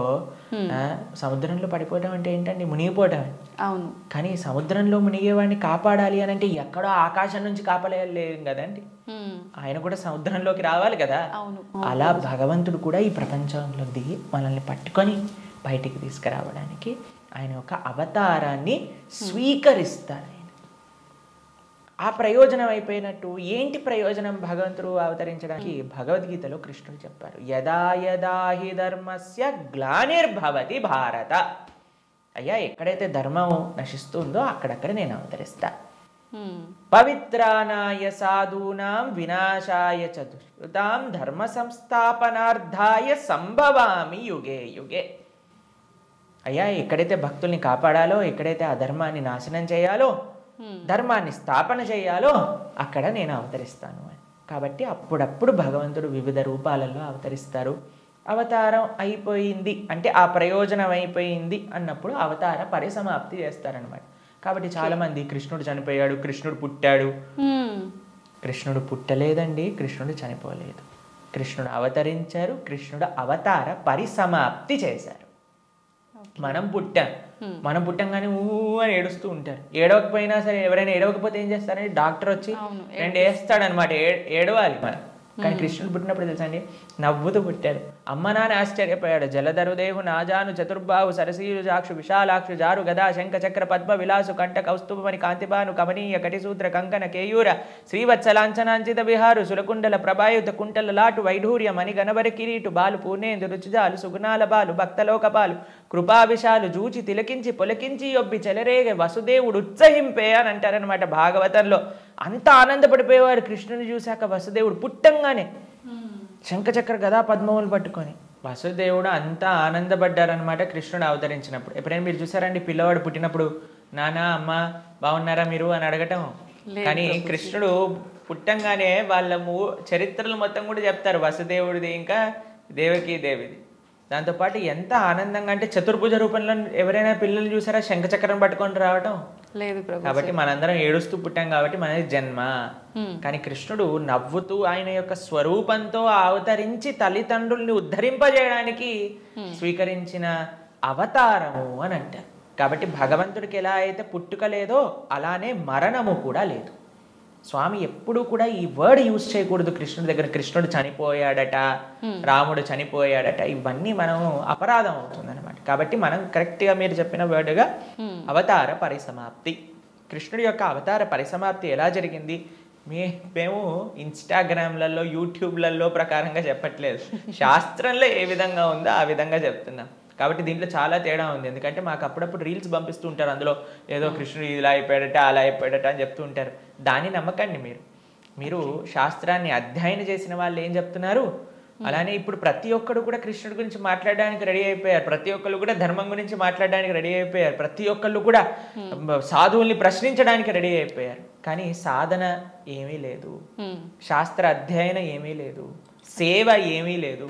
పడిపోవడం అంటే ఏంటండి? మునిగిపోవటం. అవును. కానీ సముద్రంలో మునిగేవాడిని కాపాడాలి అని అంటే ఎక్కడో ఆకాశం నుంచి కాపాడలేం కదండి, ఆయన కూడా సముద్రంలోకి రావాలి కదా. అలా భగవంతుడు కూడా ఈ ప్రపంచంలో దిగి మనల్ని పట్టుకొని బయటికి తీసుకురావడానికి ఆయన ఒక అవతారాన్ని స్వీకరిస్తారు. ఆ ప్రయోజనం అయిపోయినట్టు ఏంటి ప్రయోజనం భగవంతుడు అవతరించడానికి? భగవద్గీతలో కృష్ణుడు చెప్పారు, యదా యదా హి ధర్మస్య గ్లానిర్భవతి భారత. అయ్యా ఎక్కడైతే ధర్మం నశిస్తుందో అక్కడక్కడ నేను అవతరిస్తా. పవిత్రానాయ సాధూనాం వినాశాయ చ దుష్కృతాం ధర్మ సంస్థాపనార్థాయ సంభవామి యుగే యుగే. అయ్యా ఎక్కడైతే భక్తుల్ని కాపాడాలో, ఎక్కడైతే అధర్మాన్ని నాశనం చేయాలో, ధర్మాన్ని స్థాపన చేయాలో అక్కడ నేను అవతరిస్తాను అని. కాబట్టి అప్పుడప్పుడు భగవంతుడు వివిధ రూపాలలో అవతరిస్తారు. అవతారం అయిపోయింది అంటే ఆ ప్రయోజనం అయిపోయింది అన్నప్పుడు అవతార పరిసమాప్తి చేస్తారనమాట. కాబట్టి చాలామంది కృష్ణుడు చనిపోయాడు, కృష్ణుడు పుట్టాడు. కృష్ణుడు పుట్టలేదండి, కృష్ణుడు చనిపోలేదు. కృష్ణుడు అవతరించారు, కృష్ణుడు అవతార పరిసమాప్తి చేశారు. మనం పుట్టంగానే అని ఏడుస్తూ ఉంటారు. ఏడవకపోయినా సరే, ఎవరైనా ఏడవకపోతే ఏం చేస్తారంటే డాక్టర్ వచ్చి 2 వేస్తాడనమాట. ఏడవాలి మనం. కానీ కృష్ణుడు పుట్టినప్పుడు తెలుసా అండి, నవ్వుతూ పుట్టాడు. అమ్మ నాన్న ఆశ్చర్యపోయాడు. జలధరుదేహు నాజాను చతుర్బాహు సరసీరు జాక్షు విశాలాక్షు జారు గదా శంఖ చక్ర పద్మ విలాసు కంఠ కౌస్తుభమణి కాంతిబాను కమనీయ కటిసూత్ర కంకణ కేయూర శ్రీవత్సలాంఛనాంచిత విహారు సురకుండల ప్రభాయుత కుంటల లాటు వైఢూర్య మణి గణవరి కిరీటు బాలు పూర్ణేందు రుచిజాలు సుగుణాల బాలు భక్తలోకపాలు కృపావిశాలు జూచి తిలకించి పొలకించి యొబ్బి చెలరేగ వసుదేవుడు ఉత్సహింపే అని అంటారనమాట భాగవతంలో. అంత ఆనందపడిపోయేవాడు కృష్ణుని చూశాక వసుదేవుడు పుట్టంగానే శంఖచక్ర గదా పద్మములు పట్టుకొని. వసుదేవుడు అంతా ఆనందపడ్డారనమాట కృష్ణుడు అవతరించినప్పుడు. ఎప్పుడైనా మీరు చూసారండి పిల్లవాడు పుట్టినప్పుడు నాన్న అమ్మ బాగున్నారా మీరు అని అడగటం? కానీ కృష్ణుడు పుట్టంగానే వాళ్ళ చరిత్రలు మొత్తం కూడా చెప్తారు, వసుదేవుడిది ఇంకా దేవకీ దేవిది. దాంతోపాటు ఎంత ఆనందంగా అంటే చతుర్భుజ రూపంలో ఎవరైనా పిల్లలు చూసారా శంఖచక్రం పట్టుకొని రావటం? లేదు. కాబట్టి మనందరం ఏడుస్తూ పుట్టాం కాబట్టి మనది జన్మ. కానీ కృష్ణుడు నవ్వుతూ ఆయన యొక్క స్వరూపంతో అవతరించి తల్లిదండ్రుల్ని ఉద్ధరింపజేయడానికి స్వీకరించిన అవతారము అని అంటారు. కాబట్టి భగవంతుడికి ఎలా అయితే పుట్టుక లేదో అలానే మరణము కూడా లేదు. స్వామి ఎప్పుడు కూడా ఈ వర్డ్ యూజ్ చేయకూడదు కృష్ణుడి దగ్గర. కృష్ణుడు చనిపోయాడట, రాముడు చనిపోయాడట, ఇవన్నీ మనం అపరాధం అవుతుంది అనమాట. కాబట్టి మనం కరెక్ట్గా మీరు చెప్పిన వర్డ్గా అవతార పరిసమాప్తి, కృష్ణుడి యొక్క అవతార పరిసమాప్తి ఎలా జరిగింది మేము ఇన్స్టాగ్రామ్లలో యూట్యూబ్లలో ప్రకారంగా చెప్పట్లేదు, శాస్త్రంలో ఏ విధంగా ఉందో ఆ విధంగా చెప్తున్నాం. కాబట్టి దీంట్లో చాలా తేడా ఉంది. ఎందుకంటే మాకు అప్పుడప్పుడు రీల్స్ పంపిస్తూ ఉంటారు, అందులో ఏదో కృష్ణుడు ఇలా అయిపోయాడట అలా అయిపోయాడట అని చెప్తూ ఉంటారు. దాన్ని నమ్మకండి. మీరు శాస్త్రాన్ని అధ్యయనం చేసిన వాళ్ళు ఏం చెప్తున్నారు, అలానే ఇప్పుడు ప్రతి ఒక్కరు కూడా కృష్ణుడి గురించి మాట్లాడడానికి రెడీ అయిపోయారు. ప్రతి ఒక్కరు కూడా ధర్మం గురించి మాట్లాడడానికి రెడీ అయిపోయారు. ప్రతి ఒక్కళ్ళు కూడా సాధువుల్ని ప్రశ్నించడానికి రెడీ అయిపోయారు. కానీ సాధన ఏమీ లేదు, శాస్త్ర అధ్యయనం ఏమీ లేదు, సేవ ఏమీ లేదు.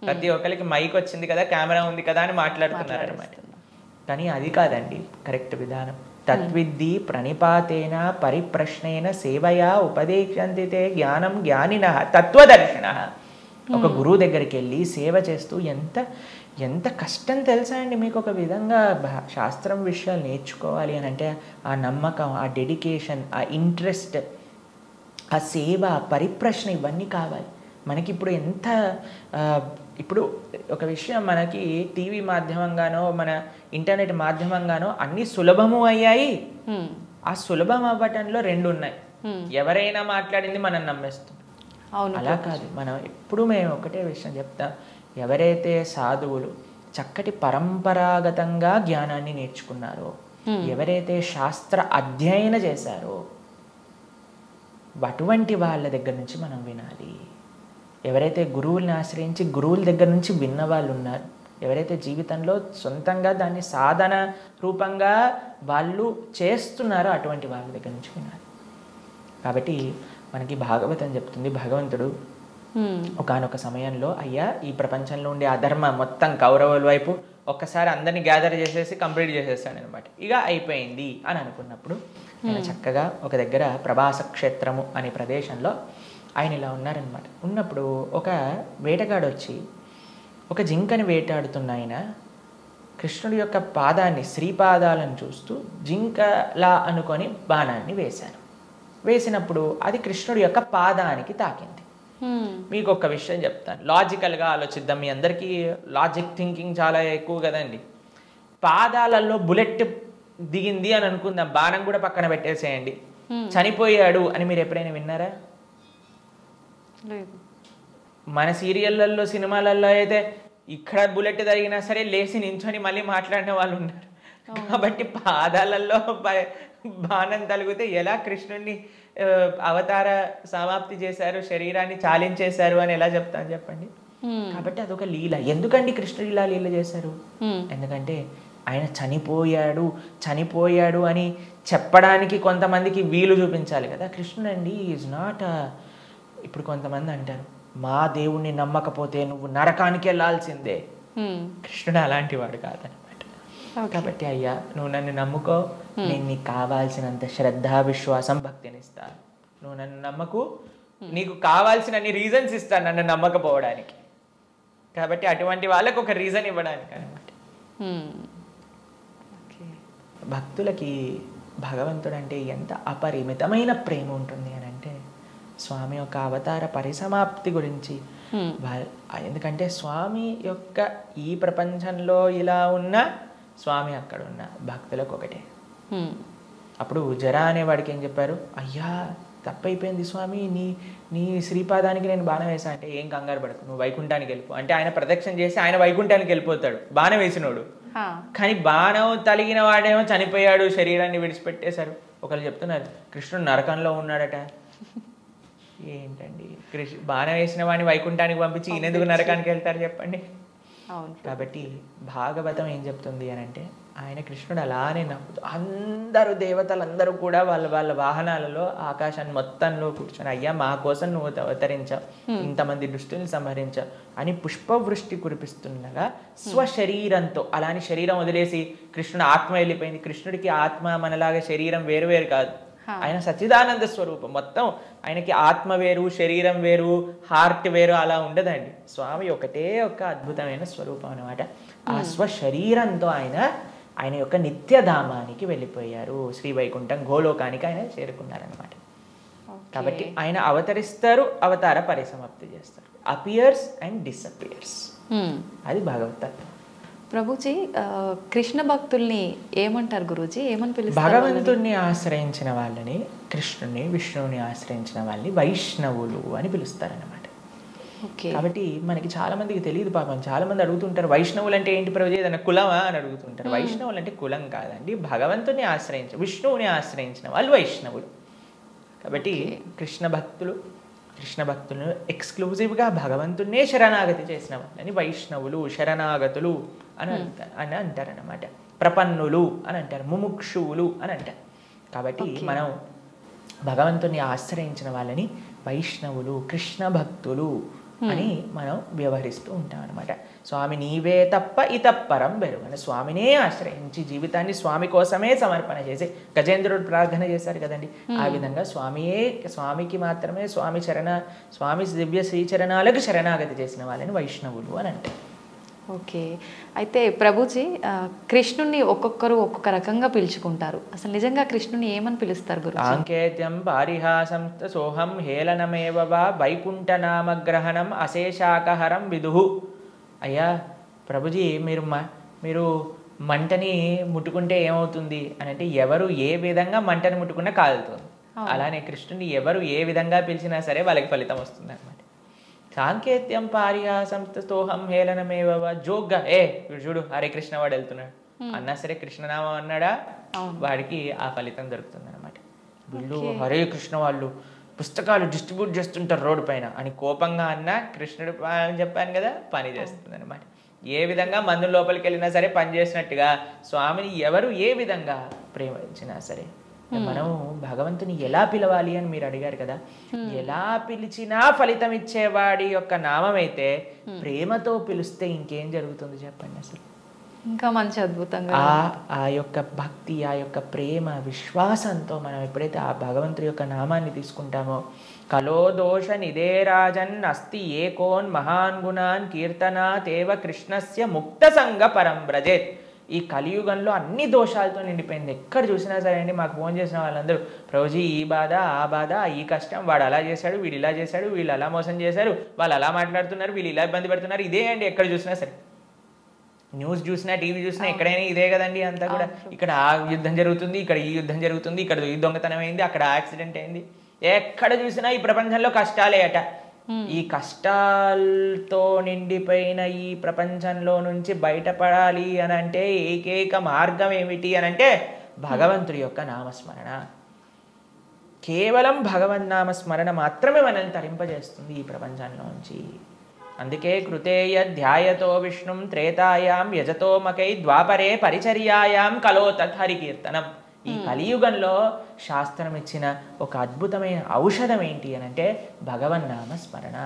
ప్రతి ఒక్కరికి మైక్ వచ్చింది కదా, కెమెరా ఉంది కదా అని మాట్లాడుతున్నారు అనమాట. కానీ అది కాదండి కరెక్ట్ విధానం. తద్విద్ధి ప్రణిపాతేన పరిప్రశ్నేన సేవయా ఉపదేశంతితే జ్ఞానం జ్ఞానినః తత్వదర్శినః. ఒక గురువు దగ్గరికి వెళ్ళి సేవ చేస్తూ ఎంత కష్టం తెలుసా అండి మీకు. ఒక విధంగా శాస్త్రం విషయాలు నేర్చుకోవాలి అని అంటే ఆ నమ్మకం, ఆ డెడికేషన్, ఆ ఇంట్రెస్ట్, ఆ సేవ, పరిప్రశ్న ఇవన్నీ కావాలి మనకి. ఇప్పుడు ఒక విషయం మనకి టీవీ మాధ్యమంగానో మన ఇంటర్నెట్ మాధ్యమంగానో అన్ని సులభము అయ్యాయి. ఆ సులభం అవ్వటంలో రెండు ఉన్నాయి. ఎవరైనా మాట్లాడింది మనం నమ్మేస్తాం. అలా కాదు. మనం ఎప్పుడు మేము ఒకటే విషయం చెప్తాం, ఎవరైతే సాధువులు చక్కటి పరంపరాగతంగా జ్ఞానాన్ని నేర్చుకున్నారో, ఎవరైతే శాస్త్ర అధ్యయన చేశారో అటువంటి వాళ్ళ దగ్గర నుంచి మనం వినాలి. ఎవరైతే గురువుల్ని ఆశ్రయించి గురువుల దగ్గర నుంచి విన్న వాళ్ళు ఉన్నారు, ఎవరైతే జీవితంలో సొంతంగా దాన్ని సాధన రూపంగా వాళ్ళు చేస్తున్నారో అటువంటి వాళ్ళ దగ్గర నుంచి వినాలి. కాబట్టి మనకి భాగవతం చెప్తుంది, భగవంతుడు ఒకానొక సమయంలో అయ్యా ఈ ప్రపంచంలో ఉండే అధర్మ మొత్తం కౌరవుల వైపు ఒక్కసారి అందరినీ గ్యాదర్ చేసేసి కంప్లీట్ చేసేస్తాడు అనమాట. ఇక అయిపోయింది అని అనుకున్నప్పుడు ఆయన చక్కగా ఒక దగ్గర ప్రభాస క్షేత్రము అనే ప్రదేశంలో ఆయన ఇలా ఉన్నారనమాట. ఉన్నప్పుడు ఒక వేటగాడు వచ్చి ఒక జింకని వేటాడుతున్న ఆయన కృష్ణుడి యొక్క పాదాన్ని, శ్రీపాదాలను చూస్తూ జింకలా అనుకొని బాణాన్ని వేశాను. వేసినప్పుడు అది కృష్ణుడి యొక్క పాదానికి తాకింది. మీకు ఒక విషయం చెప్తాను, లాజికల్గా ఆలోచిద్దాం. మీ అందరికీ లాజిక్ థింకింగ్ చాలా ఎక్కువ కదండి. పాదాలలో బుల్లెట్ దిగింది అని అనుకుందాం, బాణం కూడా పక్కన పెట్టేసేయండి, చనిపోయాడు అని మీరు ఎప్పుడైనా విన్నారా? మన సీరియళ్ళల్లో సినిమాలలో అయితే ఇక్కడ బుల్లెట్ తగినా సరే లేచి నించొని మళ్ళీ మాట్లాడిన వాళ్ళు ఉన్నారు. కాబట్టి పాదాలలో బాణం తలిగితే ఎలా కృష్ణుడిని అవతార సమాప్తి చేశారు, శరీరాన్ని చాలించేశారు అని ఎలా చెప్తాను చెప్పండి. కాబట్టి అదొక లీల. ఎందుకండి కృష్ణుడు ఇలా లీల చేశారు? ఎందుకంటే ఆయన చనిపోయాడు అని చెప్పడానికి కొంతమందికి వీలు చూపించాలి కదా. కృష్ణుడు అండి ఈజ్ నాట్ ఇప్పుడు కొంతమంది అంటారు మా దేవుణ్ణి నమ్మకపోతే నువ్వు నరకానికి వెళ్ళాల్సిందే. కృష్ణుడు అలాంటి వాడు కాదనమాట. కాబట్టి అయ్యా నువ్వు నన్ను నమ్ముకో, నేను నీకు కావాల్సినంత శ్రద్ధ, విశ్వాసం, భక్తిని ఇస్తాను. నువ్వు నన్ను నమ్మకు, నీకు కావాల్సినన్ని రీజన్స్ ఇస్తాను నన్ను నమ్మకపోవడానికి. కాబట్టి అటువంటి వాళ్ళకు ఒక రీజన్ ఇవ్వడానికి అనమాట. భక్తులకి భగవంతుడు అంటే ఎంత అపరిమితమైన ప్రేమ ఉంటుంది అని అంటే స్వామి యొక్క అవతార పరిసమాప్తి గురించి ఎందుకంటే స్వామి యొక్క ఈ ప్రపంచంలో ఇలా ఉన్న స్వామి అక్కడ ఉన్న భక్తులకు ఒకటే. అప్పుడు జరా అనేవాడికి ఏం చెప్పారు, అయ్యా తప్పైపోయింది స్వామి, నీ శ్రీపాదానికి నేను బాణం వేసా అంటే ఏం కంగారు పడకు, నువ్వు వైకుంఠానికి వెళ్ళిపో అంటే ఆయన ప్రదక్షిణ చేసి ఆయన వైకుంఠానికి వెళ్ళిపోతాడు బాణం వేసినోడు. కానీ బాణం తలిగిన వాడేమో చనిపోయాడు, శరీరాన్ని విడిచిపెట్టేశారు. ఒకళ్ళు చెప్తున్నారు కృష్ణుడు నరకంలో ఉన్నాడట. ఏంటండి, బాణం వేసిన వాడిని వైకుంఠానికి పంపించి ఈయనెందుకు నరకానికి వెళ్తారు చెప్పండి. కాబట్టి భాగవతం ఏం చెప్తుంది అని అంటే ఆయన కృష్ణుడు అలానే నవ్వుతూ అందరూ దేవతలందరూ కూడా వాళ్ళ వాహనాలలో ఆకాశాన్ని మొత్తంలో కూర్చొని అయ్యా మా కోసం నువ్వు అవతరించావు, ఇంతమంది దుష్టుల్ని సంహరించావు అని పుష్పవృష్టి కురిపిస్తుండగా స్వశరీరంతో, అలాని శరీరం వదిలేసి కృష్ణుడు ఆత్మ వెళ్ళిపోయింది. కృష్ణుడికి ఆత్మ మనలాగా శరీరం వేరు వేరు కాదు, ఆయన సచ్చిదానంద స్వరూపం. మొత్తం ఆయనకి ఆత్మ వేరు, శరీరం వేరు, హార్ట్ వేరు అలా ఉండదండి. స్వామి ఒకటే ఒక అద్భుతమైన స్వరూపం అనమాట. ఆ స్వశరీరంతో ఆయన యొక్క నిత్యధామానికి వెళ్ళిపోయారు, శ్రీ వైకుంఠం గోలోకానికి ఆయన చేరుకున్నారనమాట. కాబట్టి ఆయన అవతరిస్తారు, అవతార పరిసమాప్తి చేస్తారు, అపియర్స్ అండ్ డిసపియర్స్. అది భగవతత్వం. ప్రభుజీ, కృష్ణ భక్తుల్ని ఏమంటారు గురూజీ, ఏమని పిలుస్తారు? భగవంతుణ్ణి ఆశ్రయించిన వాళ్ళని, కృష్ణుని విష్ణువుని ఆశ్రయించిన వాళ్ళని వైష్ణవులు అని పిలుస్తారనమాట. కాబట్టి మనకి చాలా మందికి తెలియదు పాపం. చాలా మంది అడుగుతుంటారు వైష్ణవులు అంటే ఏంటి ప్రభుజీ, ఏదైనా కులమా అని అడుగుతుంటారు. వైష్ణవులు అంటే కులం కాదండి, భగవంతుని విష్ణువుని ఆశ్రయించిన వాళ్ళు వైష్ణవులు. కాబట్టి కృష్ణ భక్తులను ఎక్స్క్లూజివ్గా భగవంతునే శరణాగతి చేసిన వాళ్ళని వైష్ణవులు, శరణాగతులు అని అంటారనమాట. ప్రపన్నులు అని అంటారు, ముముక్షువులు అని అంటారు. కాబట్టి మనం భగవంతుని ఆశ్రయించిన వాళ్ళని వైష్ణవులు, కృష్ణ భక్తులు అని మనం వ్యవహరిస్తూ ఉంటాం అనమాట. స్వామి నీవే తప్ప ఇతప్పరం బెరుగు అని స్వామినే ఆశ్రయించి జీవితాన్ని స్వామి కోసమే సమర్పణ చేసి గజేంద్రుడు ప్రార్థన చేశారు కదండి. ఆ విధంగా స్వామికి మాత్రమే స్వామి దివ్య శ్రీచరణాలకు శరణాగతి చేసిన వాళ్ళని వైష్ణవులు అని అంటారు. ఓకే. అయితే ప్రభుజీ, కృష్ణుని ఒక్కొక్కరు ఒక్కొక్క రకంగా పిలుచుకుంటారు. అసలు నిజంగా కృష్ణుని ఏమని పిలుస్తారు గురు? సాంకేత్యం పారిహాసం సోహం హేళనమేవ వా వైకుంఠనామగ్రహణం అశేషాకహరం విదుహు. అయ్యా ప్రభుజీ, మీరు మంటని ముట్టుకుంటే ఏమవుతుంది అని అంటే ఎవరు ఏ విధంగా మంటని ముట్టుకున్నా కాలుతుంది. అలానే కృష్ణుని ఎవరు ఏ విధంగా పిలిచినా సరే వాళ్ళకి ఫలితం వస్తుంది అనమాట. సాంకేత్యం పారిహాసం స్తోహం హేళనమేవ జోగ్గా చూడు హరే కృష్ణ వాడు వెళ్తున్నాడు అన్నా సరే, కృష్ణనామం అన్నాడా వాడికి ఆ ఫలితం దొరుకుతుంది అనమాట. వీళ్ళు హరే కృష్ణ వాళ్ళు పుస్తకాలు డిస్ట్రిబ్యూట్ చేస్తుంటారు రోడ్డు పైన అని కోపంగా అన్నా కృష్ణుడు అని చెప్పాను కదా, పని చేస్తుంది అనమాట. ఏ విధంగా మందు లోపలికి వెళ్ళినా సరే పని చేసినట్టుగా స్వామిని ఎవరు ఏ విధంగా ప్రేమించినా సరే మనం భగవంతుని ఎలా పిలవాలి అని మీరు అడిగారు కదా, ఎలా పిలిచినా ఫలితం ఇచ్చేవాడి యొక్క నామం అయితే ప్రేమతో పిలిస్తే ఇంకేం జరుగుతుంది చెప్పండి. అసలు ఇంకా మంచి అద్భుతంగా ఆ యొక్క భక్తి, ఆ యొక్క ప్రేమ, విశ్వాసంతో మనం ఎప్పుడైతే ఆ భగవంతుడి యొక్క నామాన్ని తీసుకుంటామో కలో దోష నిదే రాజన్ అస్తి ఏకోన్ మహాన్ గుణాన్ కీర్తనాతేవ కృష్ణస్య ముక్త సంగ పరం వ్రజేత్. ఈ కలియుగంలో అన్ని దోషాలతో నిండిపోయింది. ఎక్కడ చూసినా సరే అండి, మాకు ఫోన్ చేసిన వాళ్ళందరూ ప్రభుజీ ఈ బాధ, ఆ బాధ, ఈ కష్టం, వాడు అలా చేశాడు, వీడు ఇలా చేశాడు, వీళ్ళు అలా మోసం చేశారు, వాళ్ళు అలా మాట్లాడుతున్నారు, వీళ్ళు ఇలా ఇబ్బంది పెడుతున్నారు, ఇదే అండి. ఎక్కడ చూసినా సరే, న్యూస్ చూసినా, టీవీ చూసినా, ఎక్కడైనా ఇదే కదండి అంతా కూడా. ఇక్కడ ఆ యుద్ధం జరుగుతుంది, ఇక్కడ ఈ యుద్ధం జరుగుతుంది, ఇక్కడ ఈ దొంగతనం అయింది, అక్కడ యాక్సిడెంట్ అయింది. ఎక్కడ చూసినా ఈ ప్రపంచంలో కష్టాలే అట. ఈ కష్టాలతో నిండిపోయిన ఈ ప్రపంచంలో నుంచి బయటపడాలి అని అంటే ఏకైక మార్గం ఏమిటి అని అంటే భగవంతుడి యొక్క నామస్మరణ. కేవలం భగవన్నామస్మరణ మాత్రమే మనల్ని తరింపజేస్తుంది ఈ ప్రపంచంలోంచి. అందుకే కృతేయ ధ్యాయతో విష్ణుం త్రేతాయాం యజతో మకై ద్వాపరే పరిచర్యాయాం కలో తత్హరి కీర్తనం. ఈ కలియుగంలో శాస్త్రం ఇచ్చిన ఒక అద్భుతమైన ఔషధం ఏంటి అని అంటే భగవన్నామ స్మరణ.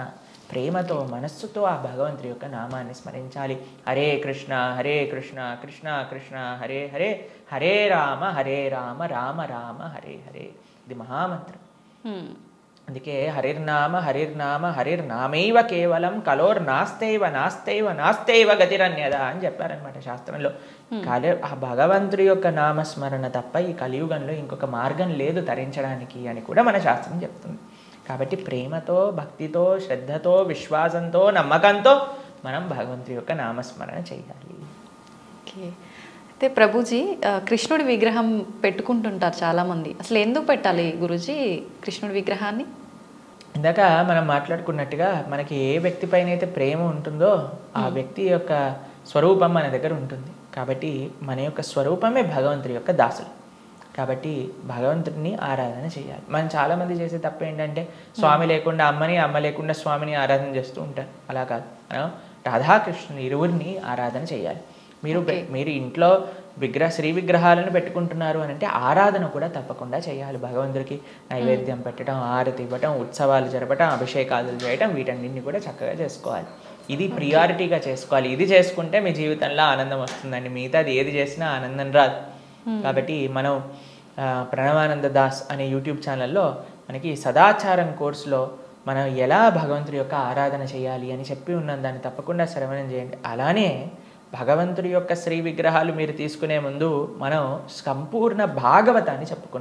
ప్రేమతో, మనస్సుతో ఆ భగవంతుడి యొక్క నామాన్ని స్మరించాలి. హరే కృష్ణ హరే కృష్ణ కృష్ణ కృష్ణ హరే హరే, హరే రామ రామ రామ హరే హరే. ఇది మహామంత్రం. అందుకే హరిర్నామ హరిర్నామ హరిర్నామైవ కేవలం కలోర్నాస్తైవ నాస్తైవ నాస్తైవ గతిరన్యద అని చెప్పారనమాట శాస్త్రంలో. ఆ భగవంతుడి యొక్క నామస్మరణ తప్ప ఈ కలియుగంలో ఇంకొక మార్గం లేదు తరించడానికి అని కూడా మన శాస్త్రం చెప్తుంది. కాబట్టి ప్రేమతో, భక్తితో, శ్రద్ధతో, విశ్వాసంతో, నమ్మకంతో మనం భగవంతుడి యొక్క నామస్మరణ చేయాలి. ఓకే. అయితే ప్రభుజీ కృష్ణుడి విగ్రహం పెట్టుకుంటుంటారు చాలామంది. అసలు ఎందుకు పెట్టాలి గురూజీ కృష్ణుడి విగ్రహాన్ని? ఇందాక మనం మాట్లాడుకున్నట్టుగా మనకి ఏ వ్యక్తి పైన అయితే ప్రేమ ఉంటుందో ఆ వ్యక్తి యొక్క స్వరూపం మన దగ్గర ఉంటుంది. కాబట్టి మన యొక్క స్వరూపమే భగవంతుడి యొక్క దాసులు. కాబట్టి భగవంతుడిని ఆరాధన చేయాలి. మనం చాలామంది చేసే తప్పు ఏంటంటే స్వామి లేకుండా అమ్మని, అమ్మ లేకుండా స్వామిని ఆరాధన చేస్తూ ఉంటారు. అలా కాదు, మనం రాధాకృష్ణుని ఇరువురిని ఆరాధన చేయాలి. మీరు ఇంట్లో శ్రీ విగ్రహాలను పెట్టుకుంటున్నారు అని అంటే ఆరాధన కూడా తప్పకుండా చేయాలి. భగవంతుడికి నైవేద్యం పెట్టడం, ఆరతి ఇవ్వటం, ఉత్సవాలు జరపటం, అభిషేకాలు చేయటం, వీటన్నింటినీ కూడా చక్కగా చేసుకోవాలి. ఇది ప్రియారిటీగా చేసుకోవాలి. ఇది చేసుకుంటే మీ జీవితంలో ఆనందం వస్తుందండి. మిగతాది ఏది చేసినా ఆనందం రాదు. కాబట్టి మనం ప్రణవానంద దాస్ అనే యూట్యూబ్ ఛానల్లో మనకి సదాచారం కోర్సులో మనం ఎలా భగవంతుడి యొక్క ఆరాధన చేయాలి అని చెప్పి ఉన్నాం. దాన్ని తప్పకుండా శ్రవణం చేయండి. అలానే భగవంతుడి యొక్క శ్రీ విగ్రహాలు మీరు తీసుకునే ముందు మనం సంపూర్ణ భాగవతాన్ని చెప్పుకున్నాం.